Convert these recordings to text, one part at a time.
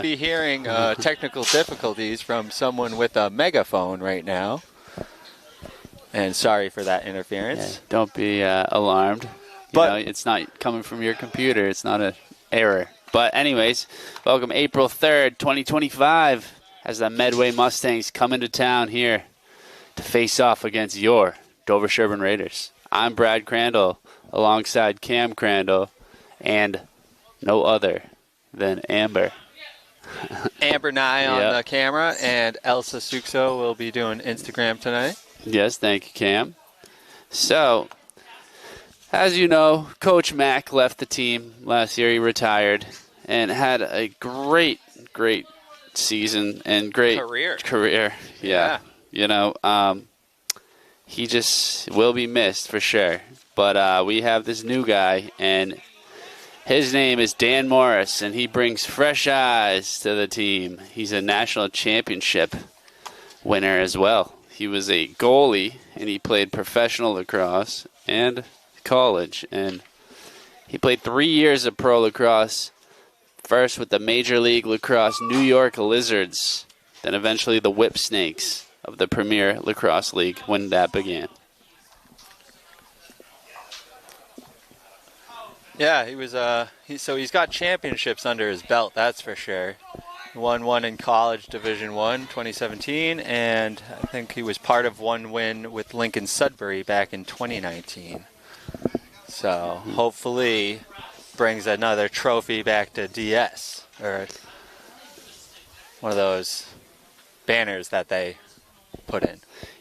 may be hearing technical difficulties from someone with a megaphone right now. And sorry for that interference. Yeah, don't be alarmed. But it's not coming from your computer. It's not an error. But anyways, welcome April 3rd, 2025, as the Medway Mustangs come into town here to face off against your Dover-Sherborn Raiders. I'm Brad Crandall, alongside Cam Crandall, and no other than Amber. Amber Nye on the camera, and Elsa Suxo will be doing Instagram tonight. Yes, thank you, Cam. So, as you know, Coach Mack left the team last year. He retired and had a great season and great career. Yeah. You know, he just will be missed for sure. But we have this new guy, and his name is Dan Morris, and he brings fresh eyes to the team. He's a national championship winner as well. He was a goalie, and he played professional lacrosse and college. And he played 3 years of pro lacrosse, first with the Major League Lacrosse New York Lizards, then eventually the Whip Snakes of the Premier Lacrosse League when that began. Yeah, he was. So he's got championships under his belt, that's for sure. Won one in college, Division I, 2017, and I think he was part of one win with Lincoln Sudbury back in 2019. So hopefully brings another trophy back to DS, or one of those banners that they put in.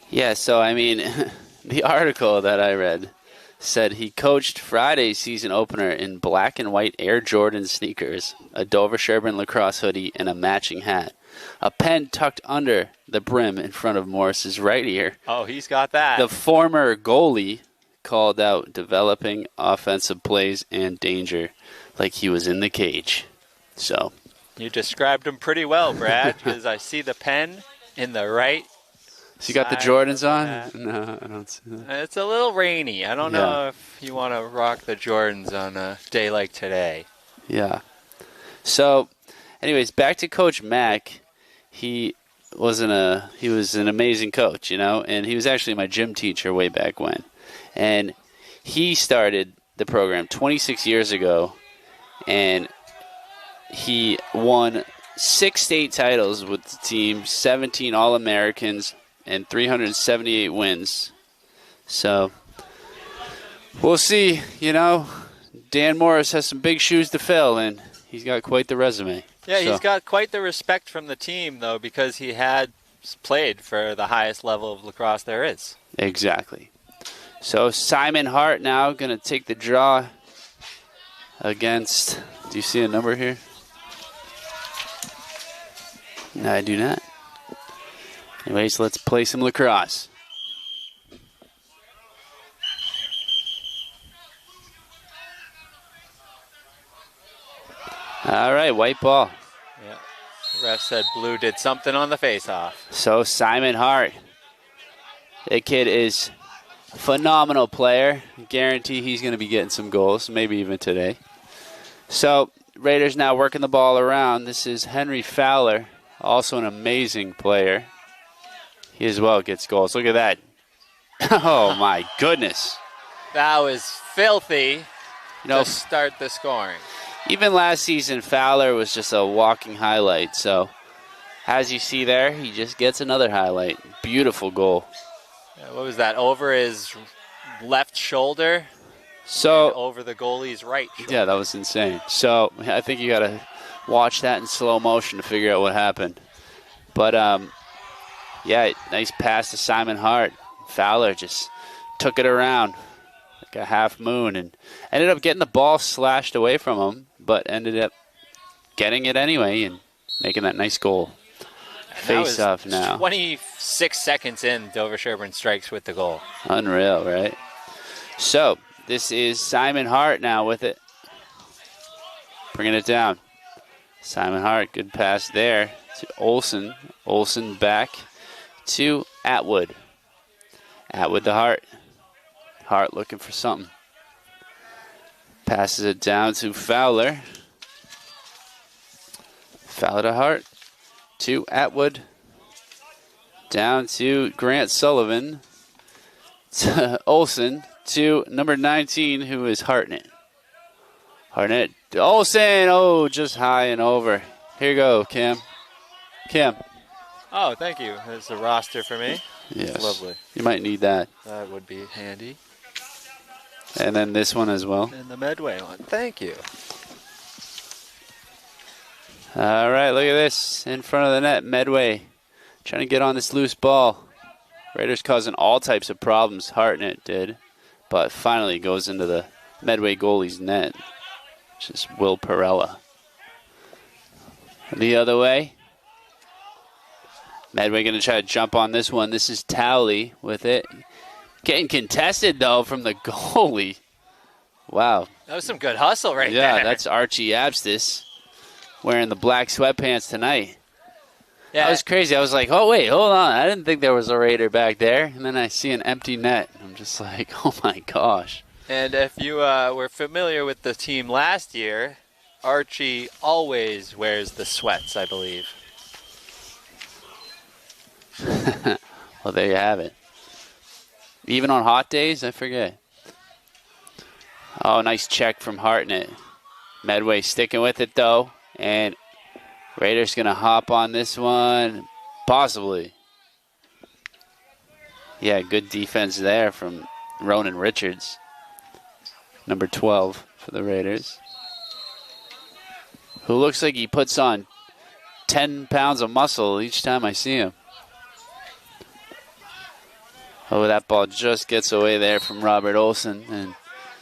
Yeah, so I mean, the article that I read said he coached Friday's season opener in black and white Air Jordan sneakers, a Dover-Sherborn lacrosse hoodie, and a matching hat. A pen tucked under the brim in front of Morris's right ear. Oh, he's got that. The former goalie called out developing offensive plays and danger like he was in the cage. So you described him pretty well, Brad, because I see the pen in the right. So you got the Jordans on? No, I don't see that. It's a little rainy. I don't know if you want to rock the Jordans on a day like today. Yeah. So, anyways, back to Coach Mack. He was an amazing coach, you know, and he was actually my gym teacher way back when. And he started the program 26 years ago, and he won 6 state titles with the team, 17 All-Americans, and 378 wins. So we'll see. You know, Dan Morris has some big shoes to fill, and he's got quite the resume. Yeah, he's got quite the respect from the team, though, because he had played for the highest level of lacrosse there is. Exactly. So Simon Hart now going to take the draw against, do you see a number here? No, I do not. Anyways, let's play some lacrosse. All right, white ball. Yeah. The ref said blue did something on the face-off. So Simon Hart. The kid is a phenomenal player. Guarantee he's going to be getting some goals, maybe even today. So Raiders now working the ball around. This is Henry Fowler, also an amazing player. He as well gets goals. Look at that. Oh, my goodness. That was filthy to start the scoring. Even last season, Fowler was just a walking highlight. So, as you see there, he just gets another highlight. Beautiful goal. Yeah, what was that? Over his left shoulder? So over the goalie's right shoulder. Yeah, that was insane. So, I think you got to watch that in slow motion to figure out what happened. But, yeah, nice pass to Simon Hart. Fowler just took it around like a half moon and ended up getting the ball slashed away from him, but ended up getting it anyway and making that nice goal. Face off now. 26 seconds in, Dover-Sherborn strikes with the goal. Unreal, right? So, this is Simon Hart now with it. Bringing it down. Simon Hart, good pass there to Olsen. Olsen back to Atwood. Atwood to Hart. Hart looking for something. Passes it down to Fowler. Foul to Hart. To Atwood. Down to Grant Sullivan. To Olsen. To number 19, who is Hartnett. Hartnett. Olsen. Oh, just high and over. Here you go, Cam. Cam. Oh, thank you. There's a roster for me. Yes. Lovely. You might need that. That would be handy. And then this one as well. And the Medway one. Thank you. All right, look at this. In front of the net, Medway trying to get on this loose ball. Raiders causing all types of problems. Hartnett did. But finally goes into the Medway goalie's net. Which is Will Perella. The other way. Medway going to try to jump on this one. This is Towley with it. Getting contested, though, from the goalie. Wow. That was some good hustle right there. Yeah, that's Archie Abstis wearing the black sweatpants tonight. Yeah. That was crazy. I was like, oh, wait, hold on. I didn't think there was a Raider back there. And then I see an empty net. I'm just like, oh, my gosh. And if you were familiar with the team last year, Archie always wears the sweats, I believe. Well, there you have it. Even on hot days, I forget. Oh, nice check from Hartnett. Medway sticking with it, though. And Raiders going to hop on this one. Possibly. Yeah, good defense there from Ronan Richards. Number 12 for the Raiders. Who looks like he puts on 10 pounds of muscle each time I see him. Oh, that ball just gets away there from Robert Olsen, and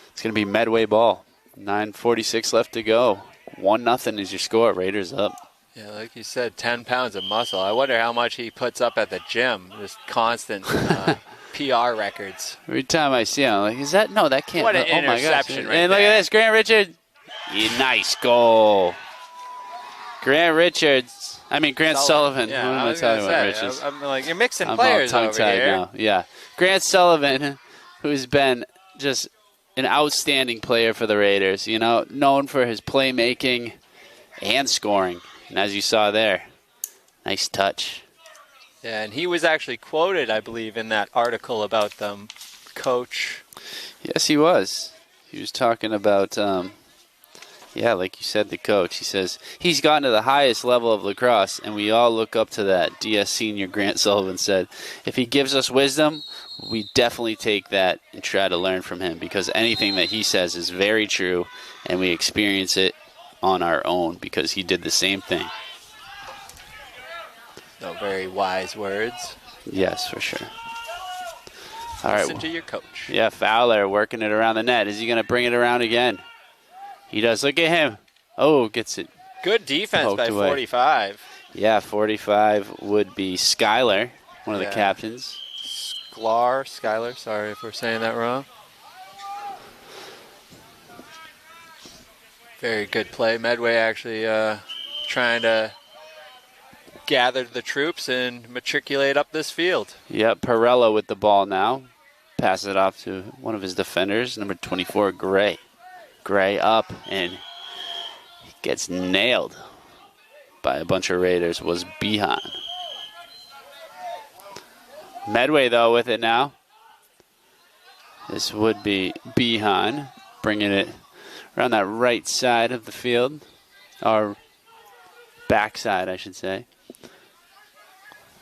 it's going to be Medway ball. 9:46 left to go. 1-0 is your score. Raiders up. Yeah, like you said, 10 pounds of muscle. I wonder how much he puts up at the gym. Just constant PR records. Every time I see him, I'm like, is that? No, that can't. What an oh my gosh. interception right And look there. at this, Grant Richards. Yeah, nice goal. Grant Sullivan. Yeah, What am I I was talking gonna about, say, Richards? I'm like, you're mixing I'm players all over tongue-tied here. now. Yeah. Grant Sullivan, who's been just an outstanding player for the Raiders, you know, known for his playmaking and scoring. And as you saw there, nice touch. Yeah, and he was actually quoted, I believe, in that article about them, coach. Yes, he was. He was talking about, like you said, the coach. He says he's gotten to the highest level of lacrosse, and we all look up to that. DS senior Grant Sullivan said, if he gives us wisdom, we definitely take that and try to learn from him, because anything that he says is very true, and we experience it on our own because he did the same thing. No, very wise words. Yes, for sure. All Listen right. to your coach. Yeah, Fowler working it around the net. Is he going to bring it around again? He does. Look at him. Oh, gets it. Good defense Poked by away. 45. Yeah, 45 would be Skyler, one of the captains. Skylar, sorry if we're saying that wrong. Very good play. Medway actually trying to gather the troops and matriculate up this field. Yep, Perella with the ball now. Pass it off to one of his defenders, number 24, Gray. Gray up, and gets nailed by a bunch of Raiders, was Behan. Medway, though, with it now. This would be Behan, bringing it around that right side of the field, or back side, I should say.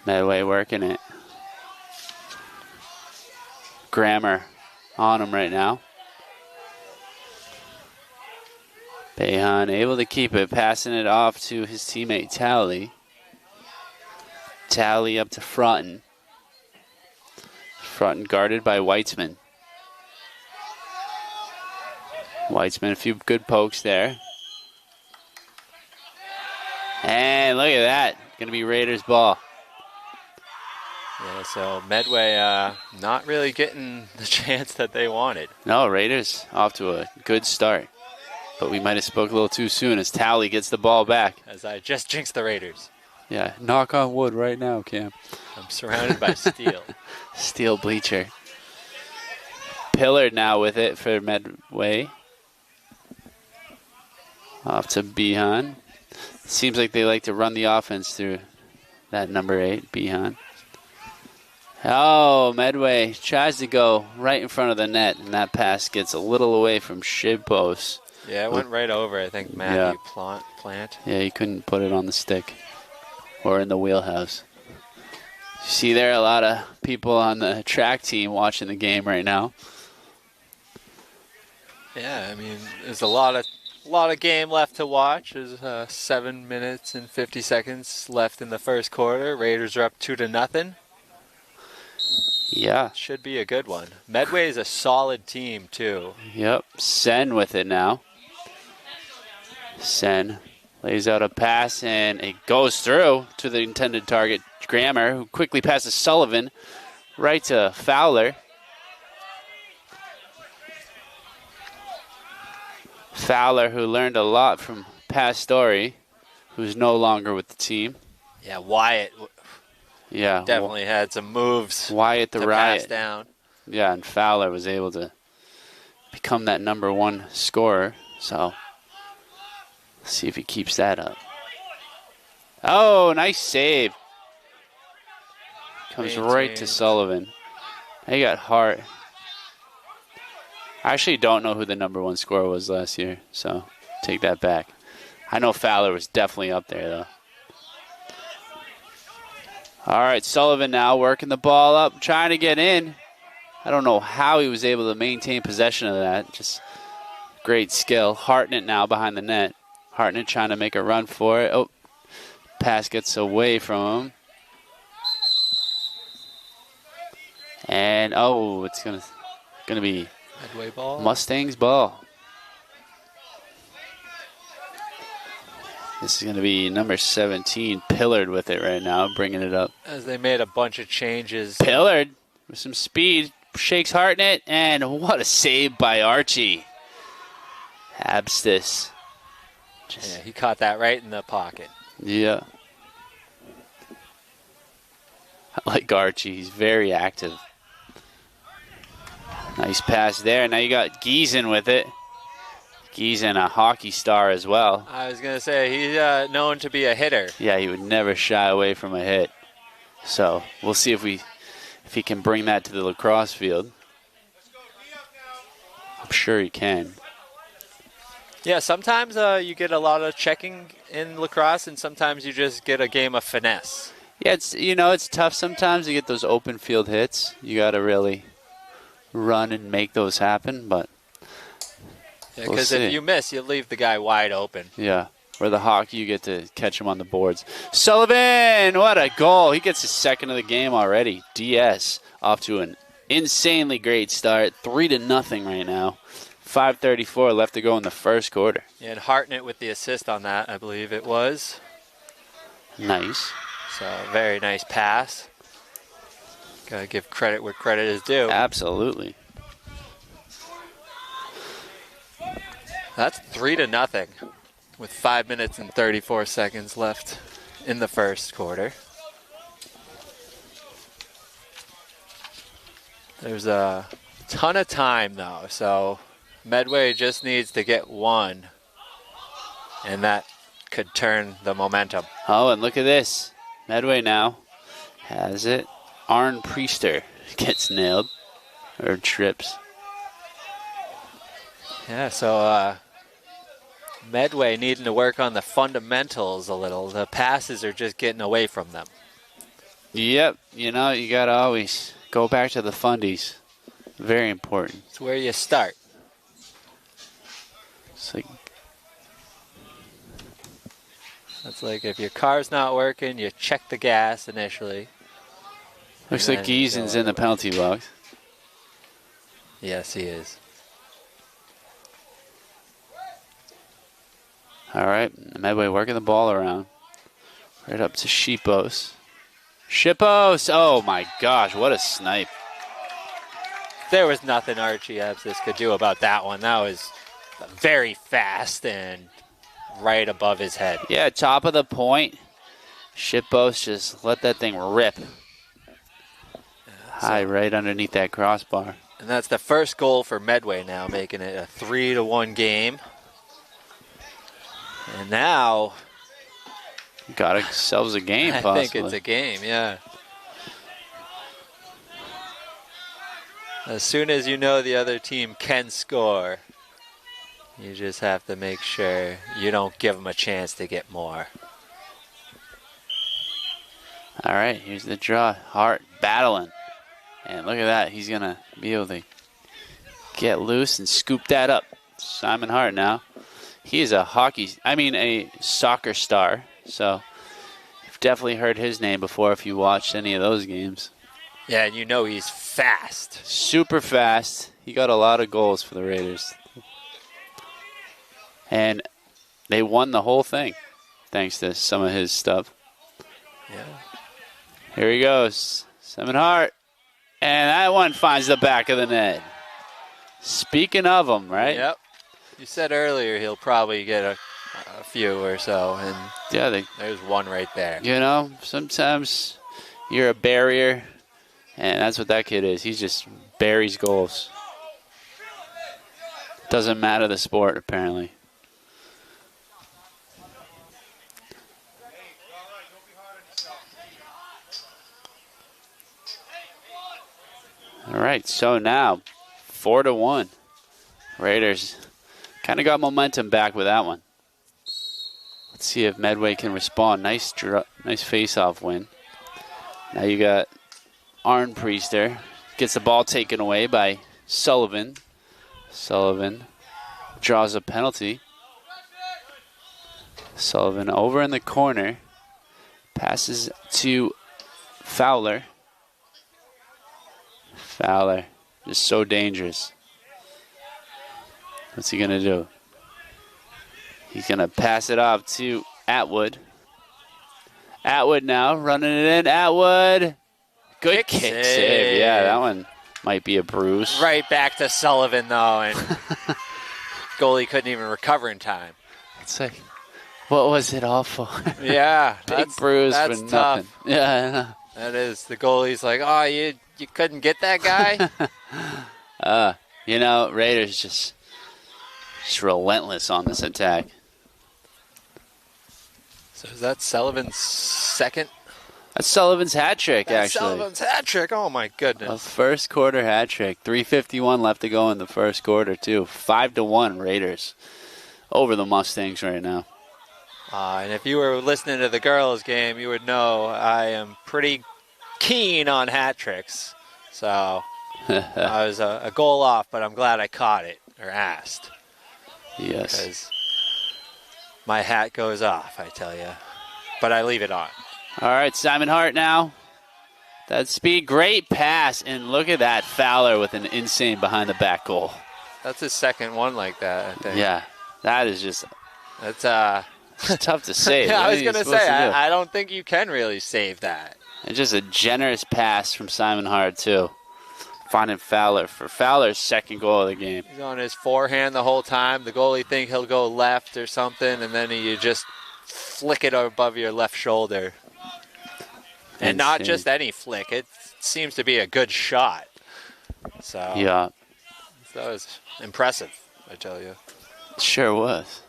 Medway working it. Grammer on him right now. Behan able to keep it, passing it off to his teammate Talley. Talley up to Frotton. Frotton guarded by Weitzman. Weitzman, a few good pokes there. And look at that. Going to be Raiders ball. Yeah, so Medway not really getting the chance that they wanted. No, Raiders off to a good start. But we might have spoke a little too soon as Talley gets the ball back. As I just jinxed the Raiders. Yeah, knock on wood right now, Cam. I'm surrounded by steel. Steel bleacher. Pillard now with it for Medway. Off to Behan. Seems like they like to run the offense through that number 8, Behan. Oh, Medway tries to go right in front of the net, and that pass gets a little away from Shibos. Yeah, it went right over, I think, Matthew Plant. Yeah, he couldn't put it on the stick or in the wheelhouse. You see there a lot of people on the track team watching the game right now. Yeah, I mean, there's a lot of game left to watch. There's 7 minutes and 50 seconds left in the first quarter. Raiders are up 2-0. Yeah. Should be a good one. Medway is a solid team, too. Yep. Sen with it now. Sen lays out a pass, and it goes through to the intended target, Grammer, who quickly passes Sullivan right to Fowler. Fowler, who learned a lot from Pastore, who's no longer with the team. Yeah, Wyatt definitely had some moves Wyatt the to Riot. pass down. Yeah, and Fowler was able to become that number 1 scorer. So, let's see if he keeps that up. Oh, nice save. Comes right to Sullivan. He got Hart. I actually don't know who the number 1 scorer was last year, so take that back. I know Fowler was definitely up there, though. All right, Sullivan now working the ball up, trying to get in. I don't know how he was able to maintain possession of that. Just great skill. Hartnett now behind the net. Hartnett trying to make a run for it. Oh, pass gets away from him. And, oh, it's gonna be Medway ball. Mustangs ball. This is going to be number 17, Pillard with it right now, bringing it up. As they made a bunch of changes. Pillard with some speed, shakes Hartnett, and what a save by Archie. Abstis. Yeah, he caught that right in the pocket. Yeah. I like Archie. He's very active. Nice pass there. Now you got Giesen with it. Giesen, a hockey star as well. I was going to say, he's known to be a hitter. Yeah, he would never shy away from a hit. So we'll see if he can bring that to the lacrosse field. I'm sure he can. Yeah, sometimes you get a lot of checking in lacrosse, and sometimes you just get a game of finesse. Yeah, it's tough sometimes to get those open field hits. You got to really run and make those happen, but because if you miss, you leave the guy wide open. Yeah, where the hockey, you get to catch him on the boards. Sullivan, what a goal. He gets his second of the game already. DS off to an insanely great start. 3-0 right now. 5:34 left to go in the first quarter. Yeah, and Hartnett with the assist on that, I believe it was. Nice. So, very nice pass. Got to give credit where credit is due. Absolutely. That's 3-0 with 5 minutes and 34 seconds left in the first quarter. There's a ton of time, though, so Medway just needs to get one, and that could turn the momentum. Oh, and look at this. Medway now has it. Arn Priester gets nailed, or trips. Yeah, so Medway needing to work on the fundamentals a little. The passes are just getting away from them. Yep, you got to always go back to the fundies. Very important. It's where you start. It's like if your car's not working, you check the gas initially. Looks like Giesen's in the penalty box. Yes, he is. All right, Medway working the ball around. Right up to Shipos. Shipos! Oh my gosh, what a snipe. There was nothing Archie Absis could do about that one. That was very fast and right above his head. Yeah, top of the point. Shipos just let that thing rip. High, right underneath that crossbar. And that's the first goal for Medway now, making it a 3-1 game. And now Got ourselves a game, possibly. I think it's a game, yeah. As soon as you know the other team can score, you just have to make sure you don't give them a chance to get more. All right, here's the draw. Hart battling. And look at that. He's going to be able to get loose and scoop that up. Simon Hart now. He is a soccer star. So you've definitely heard his name before if you watched any of those games. Yeah, and you know he's fast. Super fast. He got a lot of goals for the Raiders. And they won the whole thing thanks to some of his stuff. Yeah. Here he goes. Simon Hart. And that one finds the back of the net. Speaking of them, right? Yep. You said earlier he'll probably get a few or so, and yeah, there's one right there. You know, sometimes you're a barrier, and that's what that kid is. He just buries goals. Doesn't matter the sport, apparently. All right, so now 4-1. Raiders kind of got momentum back with that one. Let's see if Medway can respond. Nice face-off win. Now you got Arnpriester. Gets the ball taken away by Sullivan. Sullivan draws a penalty. Sullivan over in the corner. Passes to Fowler. Fowler, just so dangerous. What's he going to do? He's going to pass it off to Atwood. Atwood now running it in. Atwood. Good kick save. Yeah, that one might be a bruise. Right back to Sullivan, though, and goalie couldn't even recover in time. It's like, what was it all for? Yeah. Big bruise that's for tough. nothing. Yeah, I know. That is. The goalie's like, oh, you couldn't get that guy? You know, Raiders just relentless on this attack. So is that Sullivan's second? That's Sullivan's hat trick, actually. Sullivan's hat trick. Oh, my goodness. A first quarter hat trick. 3:51 left to go in the first quarter, too. 5-1 Raiders over the Mustangs right now. And if you were listening to the girls' game, you would know I am pretty keen on hat tricks. So I was a goal off, but I'm glad I caught it or asked. Yes. Because my hat goes off, I tell you. But I leave it on. All right, Simon Hart now. That speed, great pass. And look at that, Fowler with an insane behind-the-back goal. That's his second one like that, I think. Yeah, that is just... That's it's tough to save. Yeah, I was going to say, I don't think you can really save that. And just a generous pass from Simon Hart, too. Finding Fowler for Fowler's second goal of the game. He's on his forehand the whole time. The goalie think he'll go left or something, and then you just flick it above your left shoulder. And not just any flick. It seems to be a good shot. So yeah, that was impressive, I tell you. It sure was.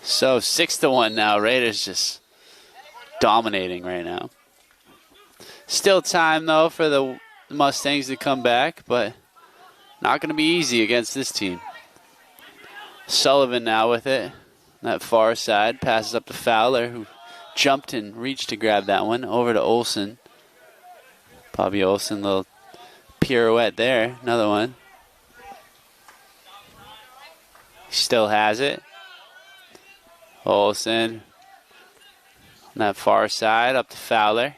So 6-1 now. Raiders just dominating right now. Still time, though, for the Mustangs to come back, but not going to be easy against this team. Sullivan now with it. That far side passes up to Fowler, who jumped and reached to grab that one. Over to Olsen. Bobby Olsen, little pirouette there. Another one. He still has it. Olsen. On that far side, up to Fowler.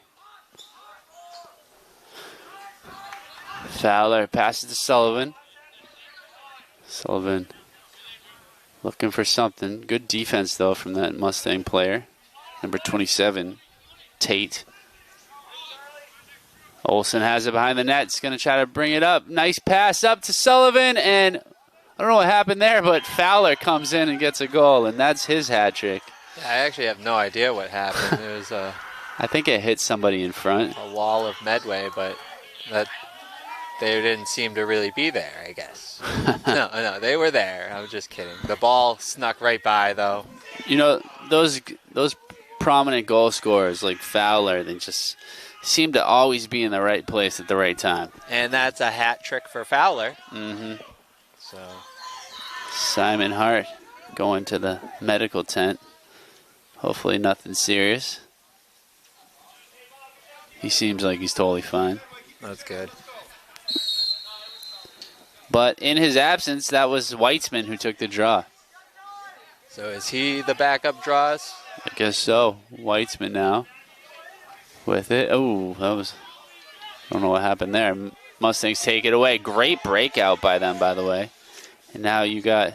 Fowler passes to Sullivan. Sullivan looking for something. Good defense, though, from that Mustang player. Number 27, Tate. Olsen has it behind the net. He's going to try to bring it up. Nice pass up to Sullivan, and I don't know what happened there, but Fowler comes in and gets a goal, and that's his hat trick. Yeah, I actually have no idea what happened. It was I think it hit somebody in front. A wall of Medway, but that they didn't seem to really be there, I guess. No, they were there. I was just kidding. The ball snuck right by, though. You know, those prominent goal scorers like Fowler, they just seem to always be in the right place at the right time. And that's a hat trick for Fowler. Mm-hmm. So Simon Hart going to the medical tent. Hopefully nothing serious. He seems like he's totally fine. that's good. But in his absence, that was Weitzman who took the draw. So is he the backup draws? I guess so. Weitzman now with it. Oh, that was... I don't know what happened there. Mustangs take it away. Great breakout by them, by the way. And now you got...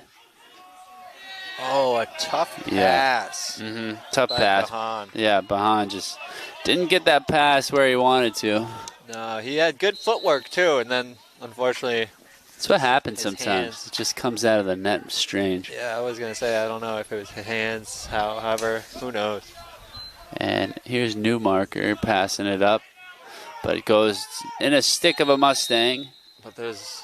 Oh, a tough pass. Mm-hmm. Tough by pass. Bahan. Yeah, Bahan just didn't get that pass where he wanted to. No, he had good footwork too, and then unfortunately, That's what happens his sometimes. hands. It just comes out of the net strange. Yeah, I was gonna say I don't know if it was his hands, however, who knows. And here's Newmarker passing it up, but it goes in a stick of a Mustang. But there's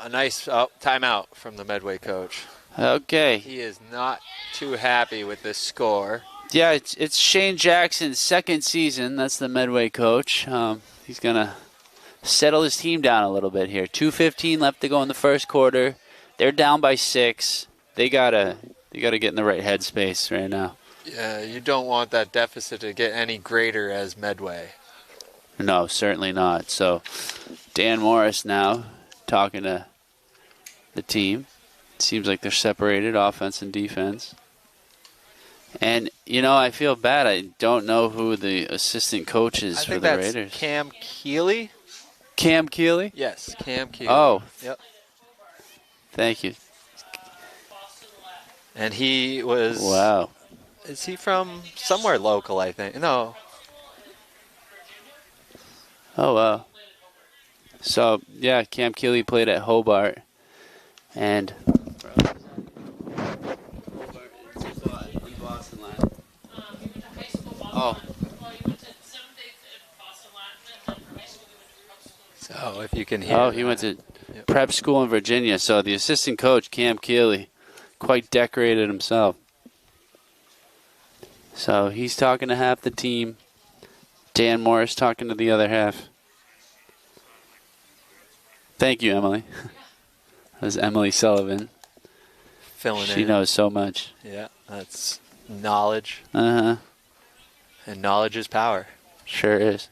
a nice timeout from the Medway coach. Okay. He is not too happy with this score. Yeah, it's Shane Jackson's second season. That's the Medway coach. He's going to settle his team down a little bit here. 2:15 left to go in the first quarter. They're down by 6. They gotta get in the right headspace right now. Yeah, you don't want that deficit to get any greater as Medway. No, certainly not. So Dan Morris now talking to the team. Seems like they're separated, offense and defense. And, I feel bad. I don't know who the assistant coach is for the Raiders. Cam Keeley. Cam Keeley? Yes, Cam Keeley. Oh. Yep. Thank you. And he was... Wow. Is he from somewhere local, I think? No. Oh, wow. So, yeah, Cam Keeley played at Hobart. And... Oh. So, if you can hear Oh, he went to prep school in Virginia. So, the assistant coach, Cam Keeley, quite decorated himself. So, he's talking to half the team. Dan Morris talking to the other half. Thank you, Emily. That was Emily Sullivan. filling in. She knows so much. Yeah, that's knowledge. Uh-huh. And knowledge is power. Sure is.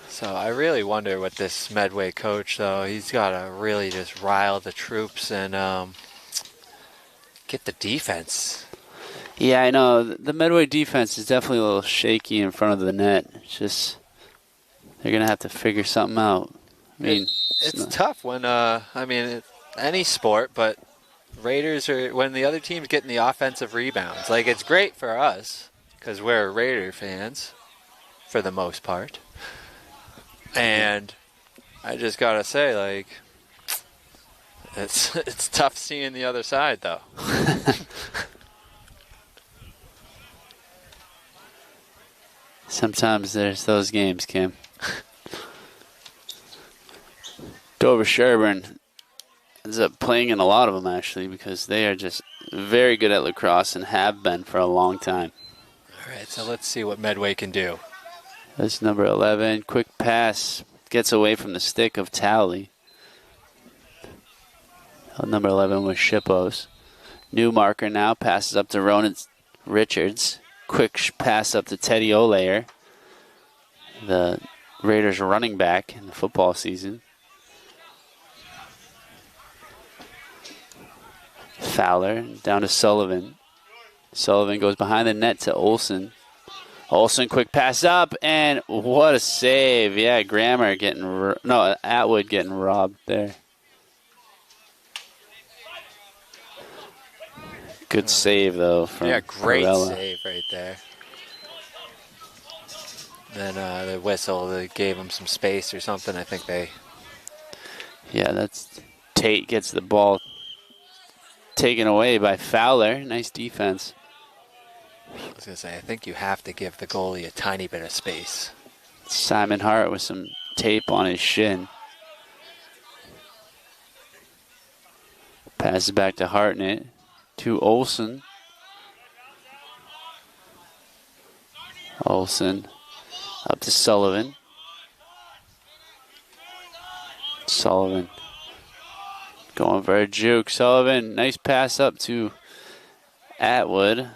So I really wonder what this Medway coach, though, he's got to really just rile the troops and get the defense. Yeah, I know. The Medway defense is definitely a little shaky in front of the net. It's just they're going to have to figure something out. I mean, it's tough when, any sport, but Raiders are, when the other team's getting the offensive rebounds. Like, it's great for us because we're Raider fans for the most part. And I just got to say, like, it's tough seeing the other side, though. Sometimes there's those games, Kim. Dover-Sherborn ends up playing in a lot of them, actually, because they are just very good at lacrosse and have been for a long time. All right, so let's see what Medway can do. That's number 11. Quick pass. Gets away from the stick of Towley. Number 11 was Shippos. New marker now. Passes up to Ronan Richards. Quick pass up to Teddy Olayer, the Raiders running back in the football season. Fowler down to Sullivan. Sullivan goes behind the net to Olsen. Olsen, quick pass up, and what a save. Yeah, Grammer Atwood getting robbed there. Good save, though, from great Corella. save right there. Then the whistle, they gave him some space or something. I think they... Yeah, that's Tate gets the ball taken away by Fowler. Nice defense. I was going to say, I think you have to give the goalie a tiny bit of space. Simon Hart with some tape on his shin. Passes back to Hartnett. to Olsen. Olsen up to Sullivan. Sullivan going for a juke. Sullivan, nice pass up to Atwood.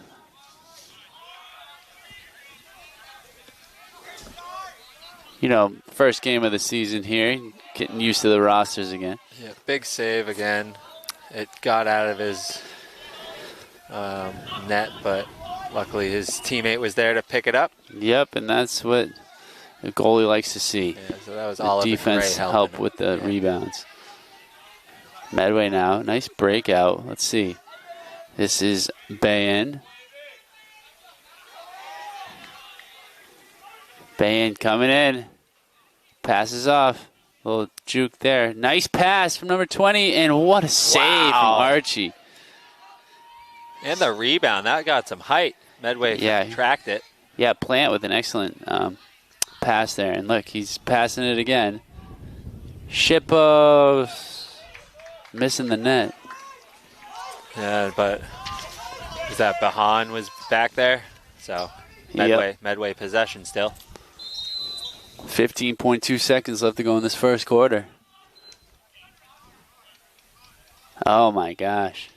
You know, first game of the season here, getting used to the rosters again. Yeah, big save again. It got out of his net, but luckily his teammate was there to pick it up. Yep, and that's what the goalie likes to see. Yeah, so that was The all defense help with the rebounds. Medway now, nice breakout. Let's see. This is Bayan. Bayan coming in. Passes off. Little juke there. Nice pass from number 20, and what a save from Archie. And the rebound, that got some height. Medway tracked it. Yeah, Plant with an excellent pass there. And look, he's passing it again. Shippos missing the net. Yeah, but is that Bahan was back there? So Medway possession still. 15.2 seconds left to go in this first quarter. Oh my gosh.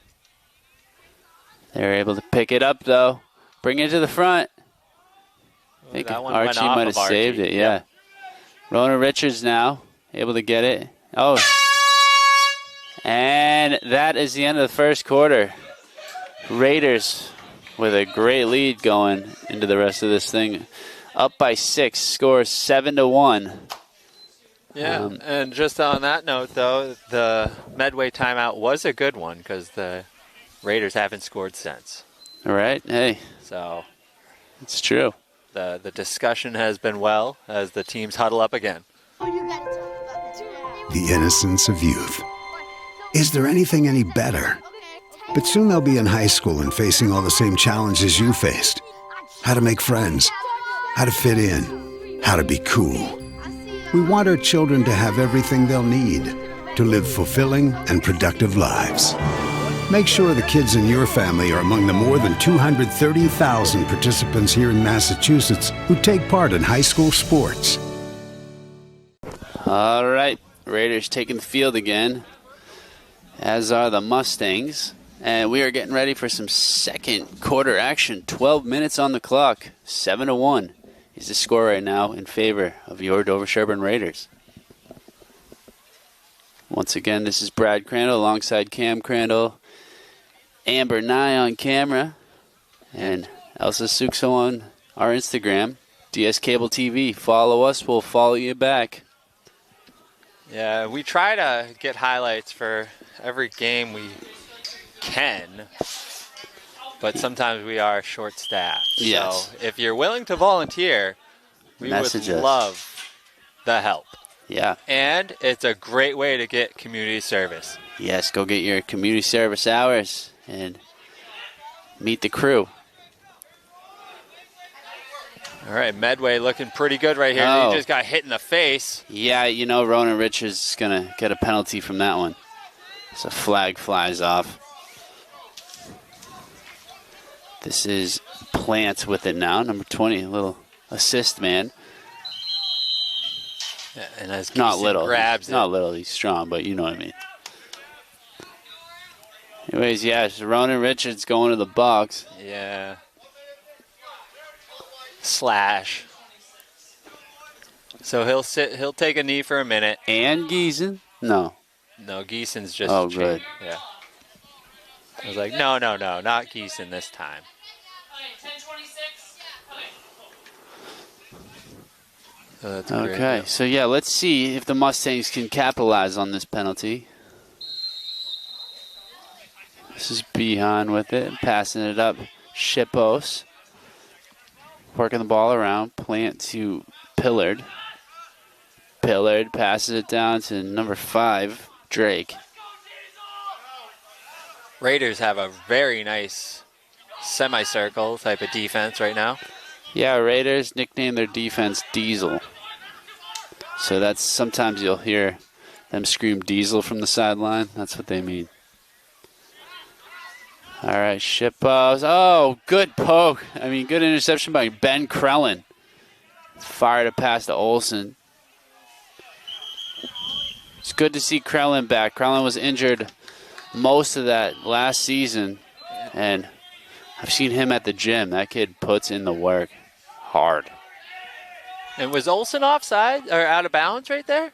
They're able to pick it up though. Bring it to the front. I think Archie might have saved it, yeah. Rona Richards now able to get it. Oh. And that is the end of the first quarter. Raiders with a great lead going into the rest of this thing. Up by 6, scores 7-1. Yeah, and just on that note, though, the Medway timeout was a good one because the Raiders haven't scored since. All right, hey. So it's true. The discussion has been well as the teams huddle up again. The innocence of youth. Is there anything any better? But soon they'll be in high school and facing all the same challenges you faced. How to make friends. How to fit in, how to be cool. We want our children to have everything they'll need to live fulfilling and productive lives. Make sure the kids in your family are among the more than 230,000 participants here in Massachusetts who take part in high school sports. All right, Raiders taking the field again, as are the Mustangs. And we are getting ready for some second quarter action. 12 minutes on the clock, 7-1. Is the score right now in favor of your Dover-Sherborn Raiders. Once again, this is Brad Crandall alongside Cam Crandall, Amber Nye on camera, and Elsa Sukso on our Instagram, DS Cable TV. Follow us, we'll follow you back. Yeah, we try to get highlights for every game we can, but sometimes we are short-staffed. Yes. So if you're willing to volunteer, we would love the help. Yeah. And it's a great way to get community service. Yes, go get your community service hours and meet the crew. All right, Medway looking pretty good right here. Oh. He just got hit in the face. Yeah, you know, Ronan Richards is going to get a penalty from that one. So flag flies off. This is Plant with it now, number 20, a little assist man. Yeah, and as not little, grabs not little, he's strong, but you know what I mean. Anyways, yeah, so Ronan Richards going to the box. Yeah. Slash. So he'll take a knee for a minute. And Giesen? No, Giesen's just good. Yeah. I was like, no, not Giesen this time. Okay, so yeah, let's see if the Mustangs can capitalize on this penalty. This is Behan with it, passing it up. Shippos working the ball around. Plant to Pillard. Pillard passes it down to number 5, Drake. Raiders have a very nice semicircle type of defense right now. Yeah, Raiders nicknamed their defense Diesel. So that's sometimes you'll hear them scream Diesel from the sideline. That's what they mean. All right, Shippos. Oh, good poke. I mean, good interception by Ben Krellen. Fired a pass to Olsen. It's good to see Krellen back. Krellen was injured most of that last season, and I've seen him at the gym. That kid puts in the work hard. And was Olsen offside or out of bounds right there?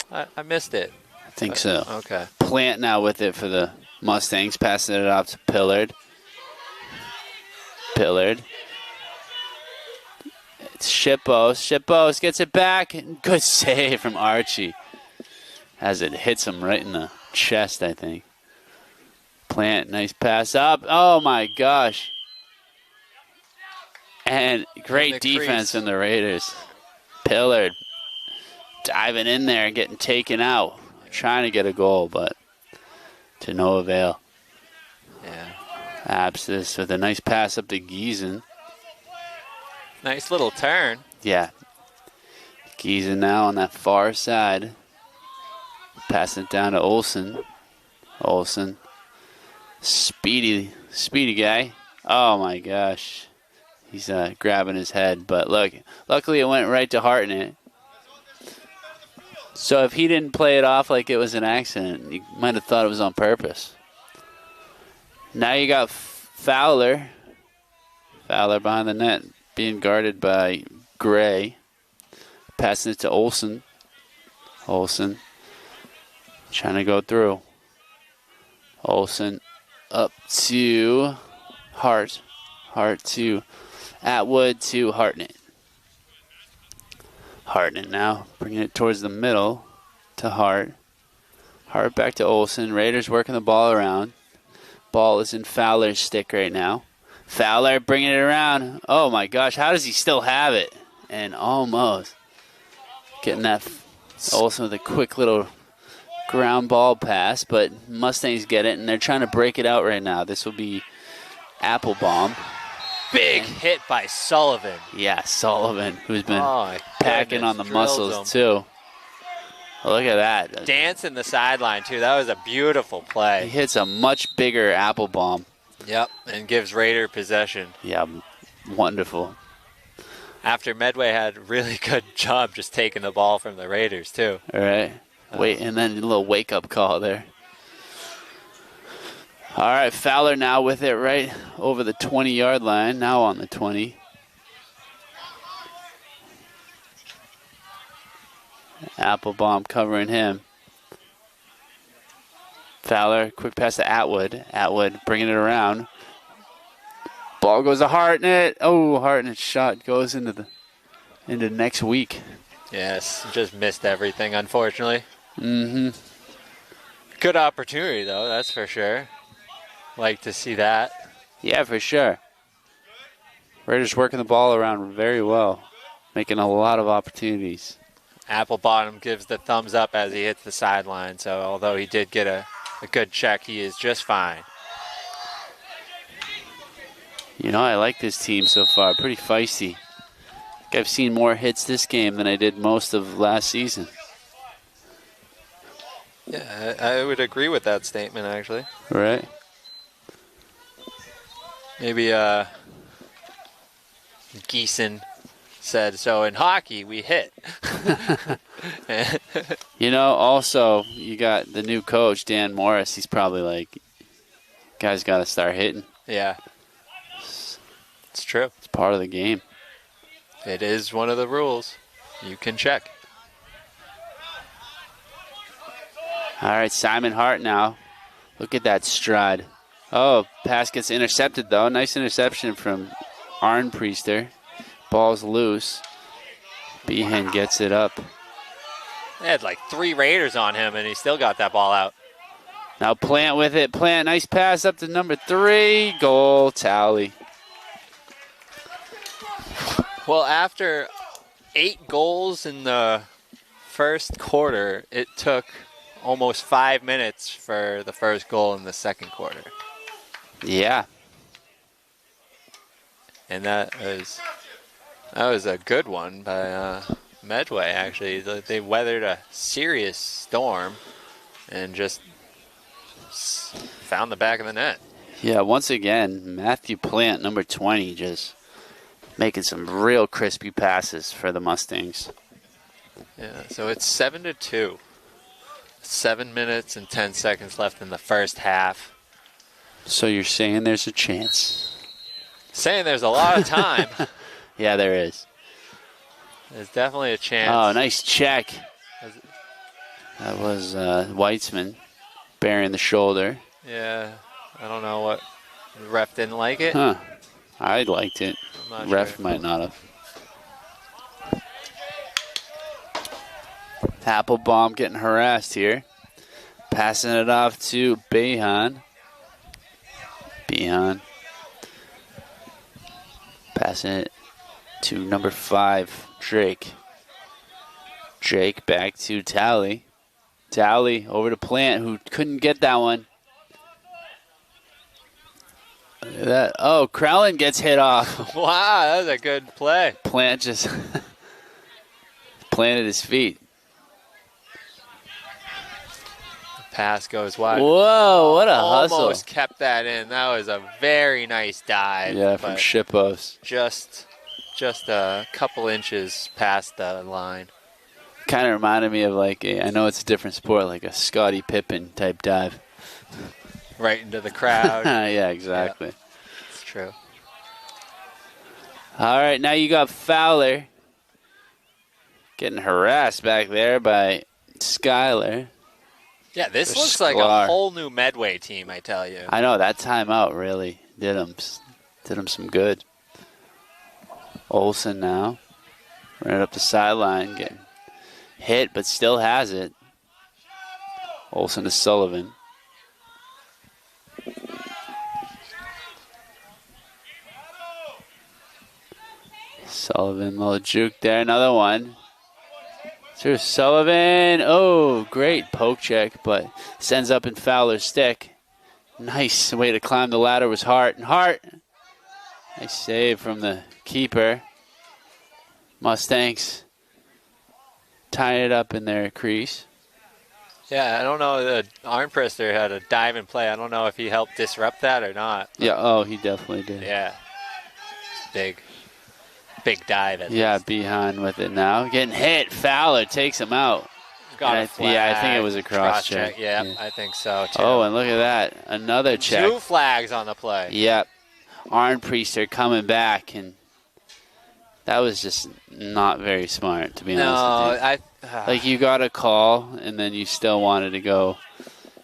I missed it. I think so. Okay. Plant now with it for the Mustangs, passing it off to Pillard. It's Shippos. Shippos gets it back. Good save from Archie. As it hits him right in the chest, I think. Plant, nice pass up. Oh my gosh. And great defense from the Raiders. Pillard diving in there and getting taken out. Trying to get a goal, but to no avail. Yeah. Abscess with a nice pass up to Giesen. Nice little turn. Yeah. Giesen now on that far side. Passing it down to Olsen. Olsen. Speedy guy. Oh my gosh. He's grabbing his head, but look, luckily it went right to Hartnett. So if he didn't play it off like it was an accident, you might have thought it was on purpose. Now you got Fowler. Fowler behind the net, being guarded by Gray. Passing it to Olsen. Olsen trying to go through. Olsen up to Hart. Hart to Atwood to Hartnett. Hartnett now bringing it towards the middle to Hart. Hart back to Olsen. Raiders working the ball around. Ball is in Fowler's stick right now. Fowler bringing it around. Oh my gosh, how does he still have it? And almost getting that Olsen with a quick little ground ball pass, but Mustangs get it, and they're trying to break it out right now. This will be Applebaum. Big hit by Sullivan. Yeah, Sullivan, who's been packing goodness, on the drills muscles, him. too. Look at that. Dancing the sideline, too. That was a beautiful He play. hits a much bigger Applebaum. Yep, and gives Raider possession. Yeah, wonderful. After Medway had a really good job just taking the ball from the Raiders, too. All right. Wait, and then a little wake-up call there. All right, Fowler now with it right over the 20-yard line, now on the 20. Applebaum covering him. Fowler, quick pass to Atwood. Atwood bringing it around. Ball goes to Hartnett. Oh, Hartnett's shot goes into next week. Yes, just missed everything, unfortunately. Mm-hmm. Good opportunity, though, that's for sure. Like to see that. Yeah, for sure. Raiders working the ball around very well, making a lot of opportunities. Applebottom gives the thumbs up as he hits the sideline, so although he did get a good check, he is just fine. You know, I like this team so far. Pretty feisty. I've seen more hits this game than I did most of last season. Yeah, I would agree with that statement, actually. Right. Maybe Giesen said, so in hockey, we hit. You know, also, you got the new coach, Dan Morris. He's probably like, guys got to start hitting. Yeah. It's true. It's part of the game. It is one of the rules. You can check. All right, Simon Hart now. Look at that stride. Oh, pass gets intercepted, though. Nice interception from Arnpriester. Ball's loose. Behan gets it up. They had like 3 Raiders on him, and he still got that ball out. Now Plant with it. Plant, nice pass up to number 3. Goal tally. Well, after 8 goals in the first quarter, it took almost 5 minutes for the first goal in the second quarter. Yeah. And that was a good one by Medway, actually. They weathered a serious storm and just found the back of the net. Yeah, once again, Matthew Plant, number 20, just making some real crispy passes for the Mustangs. Yeah, so it's 7-2. 7 minutes and 10 seconds left in the first half. So you're saying there's a chance? Saying there's a lot of time. Yeah, there is. There's definitely a chance. Oh, nice check. That was Weitzman burying the shoulder. Yeah, I don't know what. The ref didn't like it. Huh. I liked it. I'm not Ref sure. might not have. Applebaum getting harassed here. Passing it off to Behan. Passing it to number 5, Drake. Drake back to Talley. Talley over to Plant, who couldn't get that one. Look at that. Oh, Crowlin gets hit off. Wow, that was a good play. Plant just planted his feet. Pass goes wide. Whoa, what a hustle. Almost kept that in. That was a very nice dive. Yeah, from but Shippos. Just a couple inches past the line. Kind of reminded me of I know it's a different sport, like a Scottie Pippen type dive. Right into the crowd. Yeah, exactly. Yeah, it's true. All right, now you got Fowler getting harassed back there by Skyler. Yeah, this Or looks like Sklar. a whole new Medway team, I tell you. I know, that timeout really did him some good. Olsen now, right up the sideline, getting hit, but still has it. Olsen to Sullivan. Sullivan, little juke there, another one. Through Sullivan. Oh, great poke check, but sends up in Fowler's stick. Nice way to climb the ladder was Hart. And Hart, nice save from the keeper. Mustangs tying it up in their crease. Yeah, I don't know. The Armprister had a dive and play. I don't know if he helped disrupt that or not. Yeah, oh, he definitely did. Yeah. Big dive at Yeah, least. behind with it now. Getting hit. Fowler takes him out. Got And a flag. yeah, I think it was a cross check. Yeah, Yeah. I think so, too. Oh, and look at that. Another check. 2 flags on the play. Yep. Arnpriester coming back, and that was just not very smart, to be honest with you. Like, you got a call, and then you still wanted to go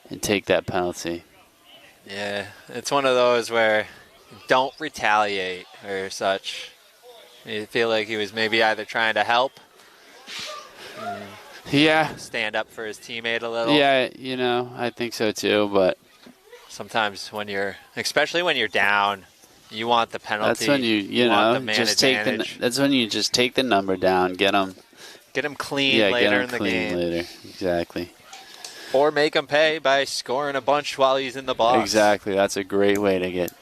and take that penalty. Yeah, it's one of those where don't retaliate or such. You feel like he was maybe either trying to help, Yeah. stand up for his teammate a little. Yeah, I think so too, but Sometimes especially when you're down, you want the penalty. that's when you want the man just take advantage. that's when you just take the number down, get them Get him clean later in the game. later. Exactly. Or make him pay by scoring a bunch while he's in the box. Exactly. That's a great way to get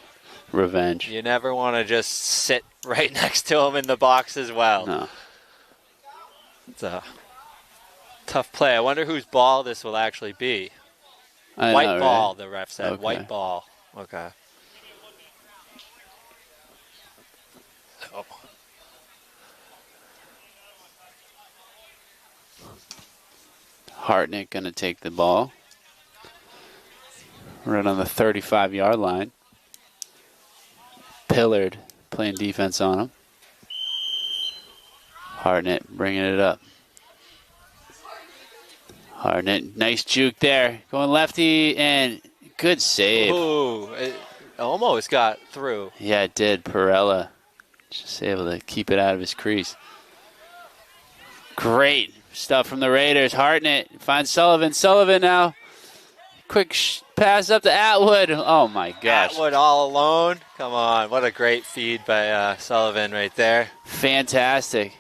revenge. You never want to just sit right next to him in the box as well. No. It's a tough play. I wonder whose ball this will actually be. I White know, ball, right? the ref said. Okay. White ball. Okay. Oh. Hartnett going to take the ball. Right on the 35-yard line. Pillard playing defense on him. Hartnett bringing it up. Hartnett, nice juke there. Going lefty, and good save. Ooh, it almost got through. Yeah, it did. Perella just able to keep it out of his crease. Great stuff from the Raiders. Hartnett finds Sullivan. Sullivan now. Quick pass up to Atwood. Oh, my gosh. Atwood all alone. Come on. What a great feed by Sullivan right there. Fantastic.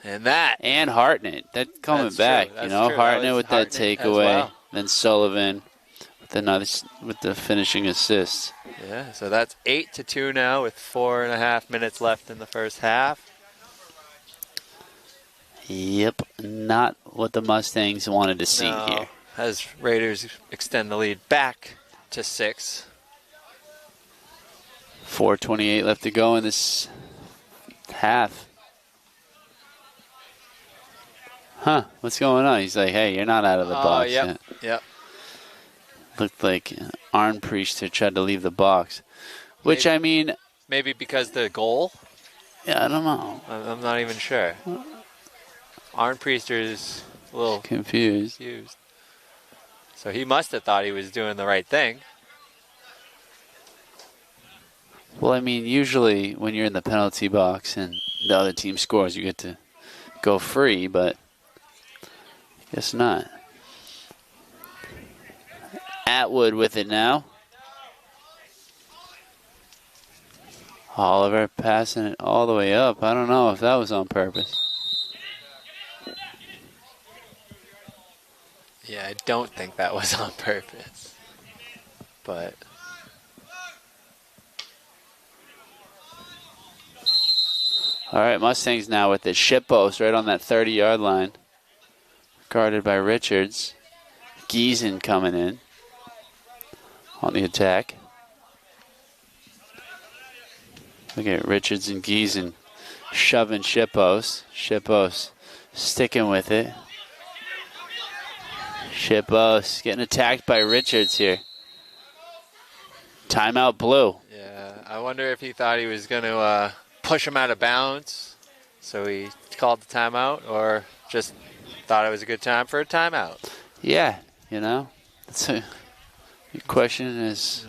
And that. And Hartnett. That coming That's back. true. That's Hartnett That was with that Hartnett as takeaway. well. Then Sullivan with the finishing assist. Yeah, so that's 8-2 now with 4.5 minutes left in the first half. Yep. Not what the Mustangs wanted to see No, here. as Raiders extend the lead back to 6. 4:28 left to go in this half. Huh, what's going on? He's like, hey, you're not out of the box yet. Yep. Looked like Arnpriester tried to leave the box. Which, Maybe. I mean... Maybe because the goal? Yeah, I don't know. I'm not even sure. Arnpriester is a little confused. So he must have thought he was doing the right thing. Well, I mean, usually when you're in the penalty box and the other team scores, you get to go free, but I guess not. Atwood with it now. Oliver passing it all the way up. I don't know if that was on purpose. Yeah, I don't think that was on purpose. But all right, Mustangs now with it. Shippost right on that 30-yard line. Guarded by Richards. Giesen coming in on the attack. Look at Richards and Giesen shoving Shippost. Shippost sticking with it. Shippost getting attacked by Richards here. Timeout blue. yeah, I wonder if he thought he was going to push him out of bounds, so he called the timeout, or just thought it was a good time for a timeout. Yeah, you know, that's a good question. Is